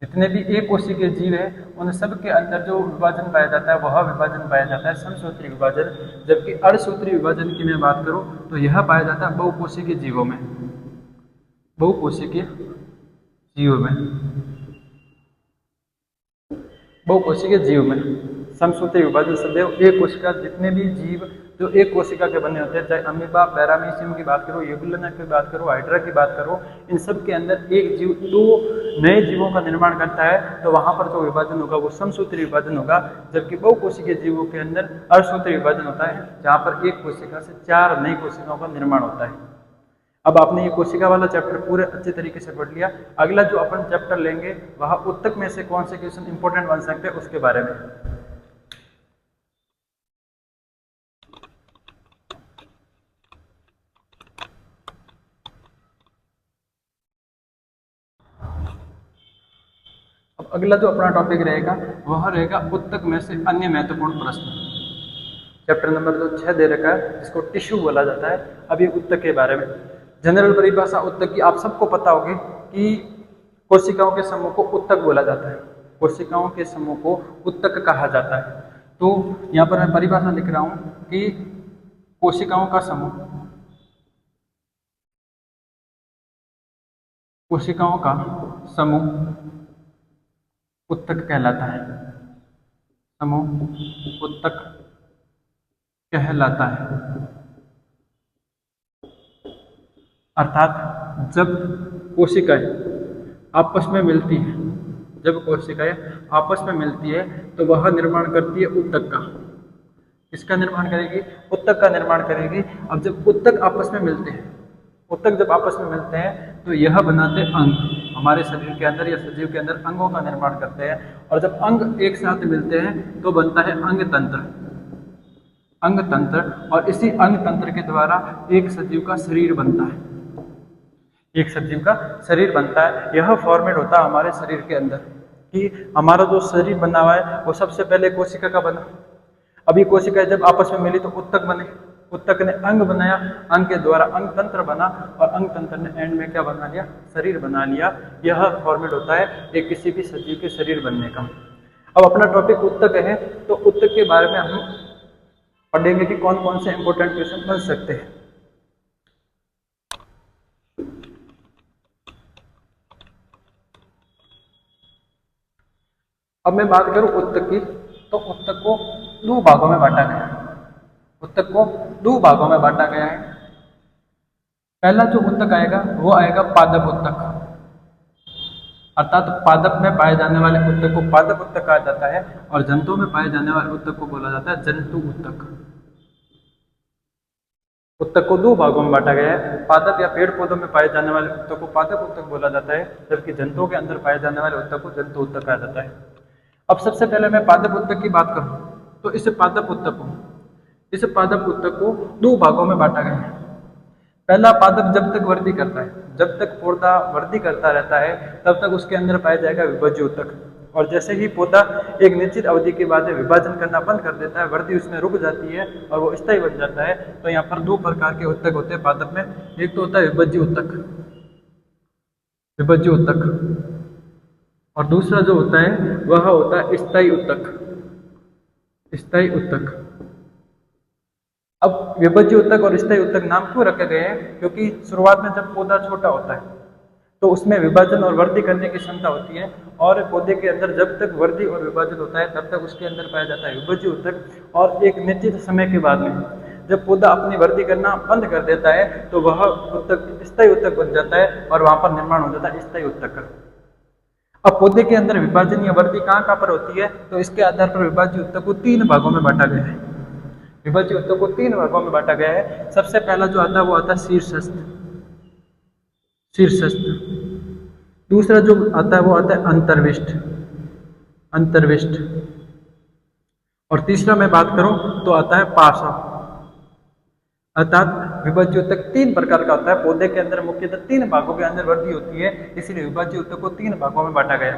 जितने भी एक कोशिकीय जीव है उन सब के अंदर जो विभाजन पाया जाता है वह विभाजन पाया जाता है समसूत्री विभाजन। जबकि अर्धसूत्री विभाजन की मैं बात करूं तो यह पाया जाता है बहुकोशिकीय जीवों में, बहुकोशिकीय जीव में, बहुकोशिकीय जीव में। समसूत्री विभाजन सदैव एक कोशिका जितने भी जीव जो एक कोशिका के बने होते हैं, चाहे अमीबा, पैरामीशियम की बात करो, यूबुलिना की बात करो, हाइड्रा की बात करो, इन सब के अंदर एक जीव दो नए जीवों का निर्माण करता है, तो वहां पर जो विभाजन होगा वो समसूत्री विभाजन होगा। जबकि बहुकोशिकीय जीवों के अंदर अर्धसूत्री विभाजन होता है, जहां पर एक कोशिका से 4 नई कोशिकाओं का निर्माण होता है। अब आपने ये कोशिका वाला चैप्टर पूरे अच्छे तरीके से पढ़ लिया। अगला जो अपन चैप्टर लेंगे वह उत्तक में से कौन से क्वेश्चन इंपॉर्टेंट बन सकते हैं उसके बारे में। अब अगला जो अपना टॉपिक रहेगा वह रहेगा उत्तक में से अन्य महत्वपूर्ण प्रश्न। चैप्टर नंबर जो 6 दे रखा है, जिसको टिश्यू बोला जाता है। अब ये उत्तक के बारे में जनरल परिभाषा उत्तक की आप सबको पता होगी कि कोशिकाओं के समूह को उत्तक बोला जाता है। कोशिकाओं के समूह को उत्तक कहा जाता है। तो यहाँ पर मैं परिभाषा लिख रहा हूं कि कोशिकाओं का समूह, कोशिकाओं का समूह उत्तक कहलाता है। समूह उत्तक कहलाता है। अर्थात जब कोशिकाएं आपस में मिलती है, जब कोशिकाएं आपस में मिलती है तो वह निर्माण करती है उत्तक का। किसका निर्माण करेगी? उत्तक का निर्माण करेगी। अब जब उत्तक आपस में मिलते हैं, उत्तक जब आपस में मिलते हैं तो यह बनाते अंग, हमारे शरीर के अंदर या सजीव के अंदर अंगों का निर्माण करते हैं। और जब अंग एक साथ मिलते हैं तो बनता है अंग तंत्र, अंग तंत्र। और इसी अंग तंत्र के द्वारा एक सजीव का शरीर बनता है, एक सजीव का शरीर बनता है। यह फॉर्मेट होता है हमारे शरीर के अंदर कि हमारा जो शरीर बना हुआ है वो सबसे पहले कोशिका का बना। अभी कोशिकाएं जब आपस में मिली तो उत्तक बने, उत्तक ने अंग बनाया, अंग के द्वारा अंग तंत्र बना और अंग तंत्र ने एंड में क्या बना लिया? शरीर बना लिया। यह फॉर्मेट होता है एक किसी भी सजीव के शरीर बनने का। अब अपना टॉपिक उत्तक है, तो उत्तक के बारे में हम पढ़ेंगे कि कौन कौन से इंपॉर्टेंट क्वेश्चन बन सकते हैं। अब मैं बात करूं उत्तक की, तो उत्तक को 2 भागों में बांटा गया है। उत्तक को 2 भागों में बांटा गया है। पहला जो उत्तक आएगा वो आएगा पादप उत्तक, अर्थात पादप में पाए जाने वाले उत्तक को पादप उत्तक कहा जाता है। और जंतुओं में पाए जाने वाले उत्तक को बोला जाता है जंतु उत्तक। उत्तक को 2 भागों में बांटा गया है। पादप या पेड़ पौधों में पाए जाने वाले उत्तक को पादप उत्तक बोला जाता है, जबकि जंतुओं के अंदर पाए जाने वाले उत्तक को जंतु उत्तक कहा जाता है। अब सबसे पहले मैं पादप उत्तक की बात करूं तो इस पादप उत्तक को 2 भागों में बांटा गया है। पहला पादप जब तक वृद्धि करता है, जब तक पौधा वृद्धि करता रहता है तब तक उसके अंदर पाया जाएगा विभाज्य उत्तक। और जैसे ही पौधा एक निश्चित अवधि के बाद विभाजन करना बंद कर देता है, वृद्धि उसमें रुक जाती है और वो स्थायी बन जाता है, तो यहाँ पर 2 प्रकार के उत्तक होते हैं पादप में। एक तो होता है विभाज्य उत्तक, विभाज्य उत्तक, और दूसरा जो होता है वह होता है स्थायी उत्तक, स्थायी उत्तक। अब विभाज्य उत्तक और स्थायी उत्तक नाम क्यों रखे गए हैं? क्योंकि शुरुआत में जब पौधा छोटा होता है तो उसमें विभाजन और वृद्धि करने की क्षमता होती है, और पौधे के अंदर जब तक वृद्धि और विभाजन होता है तब तक उसके अंदर पाया जाता है विभाज्य उत्तक। और एक निश्चित समय के बाद में जब पौधा अपनी वृद्धि करना बंद कर देता है तो वह उत्तक स्थायी उत्तक बन जाता है और वहां पर निर्माण हो जाता है स्थायी उत्तक का। अब पौधे के अंदर विभाजन या वृद्धि कहाँ पर होती है, तो इसके आधार पर विभाज्य उत्तक को 3 भागों में बांटा गया है। विभाज्य उत्तक को 3 भागों में बांटा गया है। सबसे पहला जो आता है वो आता है शीर्षस्थ, शीर्षस्थ। दूसरा जो आता है वो आता है अंतर्विष्ट, अंतर्विष्ट। और तीसरा मैं बात करूं तो आता है पार्श्व। अर्थात विभाज्य उत्तक 3 प्रकार का होता है। पौधे के अंदर मुख्यतः 3 भागों के अंदर वृद्धि होती है, इसलिए विभाज्य उत्तक को 3 भागों में बांटा गया।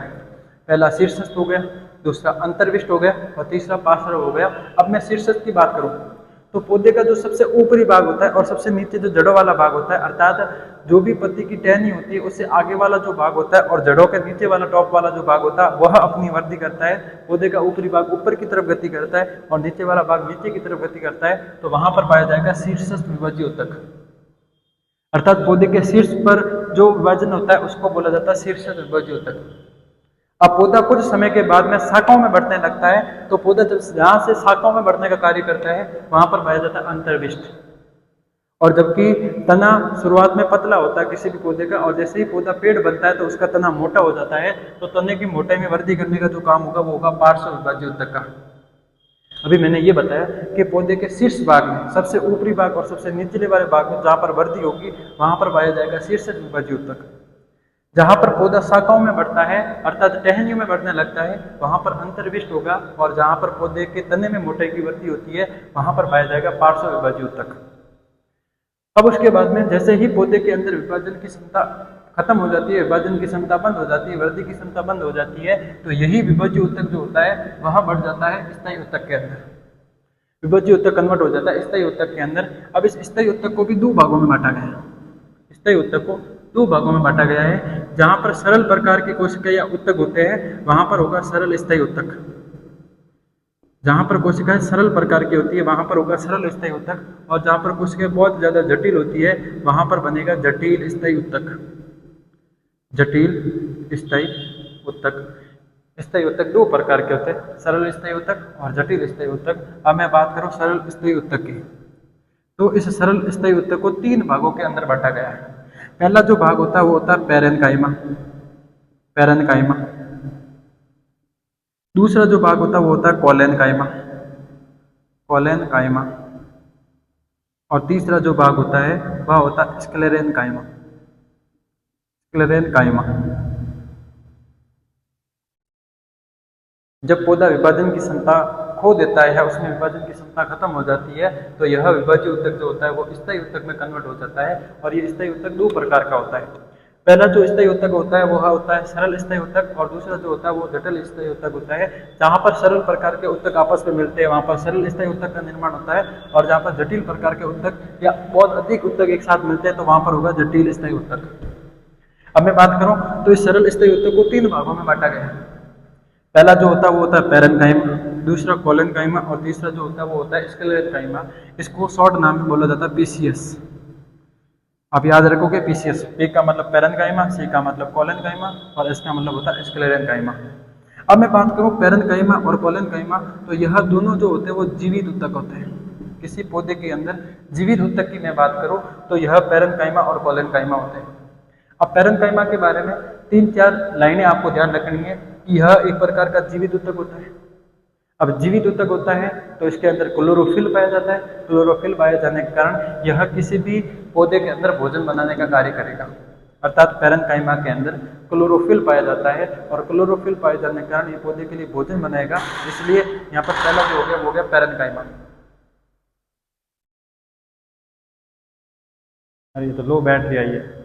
पहला शीर्षस्थ हो गया, दूसरा अंतर्विष्ट हो गया और तीसरा पार्श्व हो गया। अब मैं शीर्षस्थ की बात करूं तो पौधे का जो सबसे ऊपरी भाग होता है और सबसे नीचे जो जड़ों वाला भाग होता है, अर्थात जो भी पत्ती की टहनी होती है उससे आगे वाला जो भाग होता है और जड़ों के नीचे वाला टॉप वाला जो भाग होता है वह अपनी वृद्धि करता है। पौधे का ऊपरी भाग ऊपर की तरफ गति करता है और नीचे वाला भाग नीचे की तरफ गति करता है, तो वहां पर पाया जाएगा शीर्षस्थ विभाज्य उत्तक। अर्थात पौधे के शीर्ष पर जो विभाजन होता है उसको बोला जाता है शीर्षस्थ विभाज्य उत्तक। अब पौधा कुछ समय के बाद में शाखाओं में बढ़ने लगता है, तो पौधा जब जहाँ से शाखाओं में बढ़ने का कार्य करता है वहां पर पाया जाता है अंतर्विष्ट। और जबकि तना शुरुआत में पतला होता है किसी भी पौधे का, और जैसे ही पौधा पेड़ बनता है तो उसका तना मोटा हो जाता है, तो तने की मोटाई में वृद्धि करने का जो काम होगा वो होगा पार्श्व विभाज्य ऊतक का। अभी मैंने ये बताया कि पौधे के शीर्ष भाग में, सबसे ऊपरी भाग और सबसे निचले वाले भाग में जहाँ पर वृद्धि होगी वहां पर पाया जाएगा शीर्ष विभाज्य ऊतक। जहां पर पौधा शाखाओं में बढ़ता है अर्थात टहनियों में बढ़ने लगता है वहां पर अंतर्विष्ट होगा, और जहां पर पौधे के तने में मोटाई की वृद्धि होती है वहां पर पाया जाएगा पार्श्व विभाज्य ऊतक। अब उसके बाद में जैसे ही पौधे के अंदर विभाजन की क्षमता खत्म हो जाती है, विभाजन की क्षमता बंद हो जाती है, वृद्धि की क्षमता बंद हो जाती है, तो यही विभाज्य ऊतक जो होता है वह बढ़ जाता है स्थायी ऊतक के अंदर। विभाज्य ऊतक कन्वर्ट हो जाता है स्थायी ऊतक के अंदर। अब इस स्थायी ऊतक को भी दो भागों में बांटा गया है। स्थायी ऊतक को दो भागों में बांटा गया है। जहां पर सरल प्रकार की कोशिका या ऊतक होते हैं वहां पर होगा सरल स्थायी ऊतक। जहां पर कोशिकाएं सरल प्रकार की होती है वहां पर होगा सरल स्थायी ऊतक, और जहां पर कोशिकाएं बहुत ज्यादा जटिल होती है वहां पर बनेगा जटिल स्थायी ऊतक। जटिल स्थायी ऊतक। स्थायी ऊतक दो प्रकार के होते हैं, सरल स्थायी ऊतक और जटिल स्थायी ऊतक। अब मैं बात करूं सरल स्थायी ऊतक की, तो इस सरल स्थायी ऊतक को तीन भागों के अंदर बांटा गया है। पहला जो भाग होता है वो होता है पैरेन्काइमा। पैरेन्काइमा। दूसरा जो भाग होता है वो होता है कोलेनकाइमा। कोलेनकाइमा। और तीसरा जो भाग होता है वह होता है स्क्लेरेनकाइमा। स्क्लेरेनकाइमा। जब पौधा विभाजन की क्षमता खो देता है या उसमें विभाजन की क्षमता खत्म हो जाती है तो यह विभाज्य ऊतक जो होता है वो स्थायी ऊतक में कन्वर्ट हो जाता है। और ये स्थायी ऊतक दो प्रकार का होता है। पहला जो स्थायी ऊतक होता है वो होता है सरल स्थायी ऊतक, और दूसरा जो होता है वो जटिल स्थायी ऊतक होता है। जहां पर सरल प्रकार के ऊतक आपस में मिलते हैं वहां पर सरल स्थायी ऊतक का निर्माण होता है, और जहां पर जटिल प्रकार के ऊतक या बहुत अधिक ऊतक एक साथ मिलते हैं तो वहां पर होगा जटिल स्थायी ऊतक। अब मैं बात करूं तो इस सरल स्थायी ऊतक को तीन भागों में बांटा गया है। पहला जो होता है वो होता है पैरेन्काइमा, दूसरा कोलेनकाइमा, और तीसरा जो होता है वो होता है स्क्लेरेनकाइमा। इसको शॉर्ट नाम में बोला जाता है पीसीएस। आप याद रखोगे पीसीएस, पी का मतलब पैरेन्काइमा, सी का मतलब कोलेनकाइमा, और एस का मतलब होता है स्क्लेरेनकाइमा। अब मैं बात करूं पैरेन्काइमा और कोलेनकाइमा, तो यह दोनों जो होते हैं वो जीवित ऊतक होते हैं। किसी पौधे के अंदर जीवित ऊतक की मैं बात करूं तो यह पैरेन्काइमा और कोलेनकाइमा होते हैं। अब पैरेन्काइमा के बारे में तीन चार लाइनें आपको ध्यान रखनी है कि यह एक प्रकार का जीवित ऊतक होता है। अब जीवित ऊतक होता है तो इसके अंदर क्लोरोफिल पाया जाता है। क्लोरोफिल पाए जाने के कारण यह किसी भी पौधे के अंदर भोजन बनाने का कार्य करेगा। अर्थात पैरेन्काइमा के अंदर क्लोरोफिल पाया जाता है, और क्लोरोफिल पाए जाने के कारण ये पौधे के लिए भोजन बनाएगा। इसलिए यहाँ पर पहला जो हो गया वो हो गया पैरेन्काइमा। अरे ये तो लो बैटरी आई है।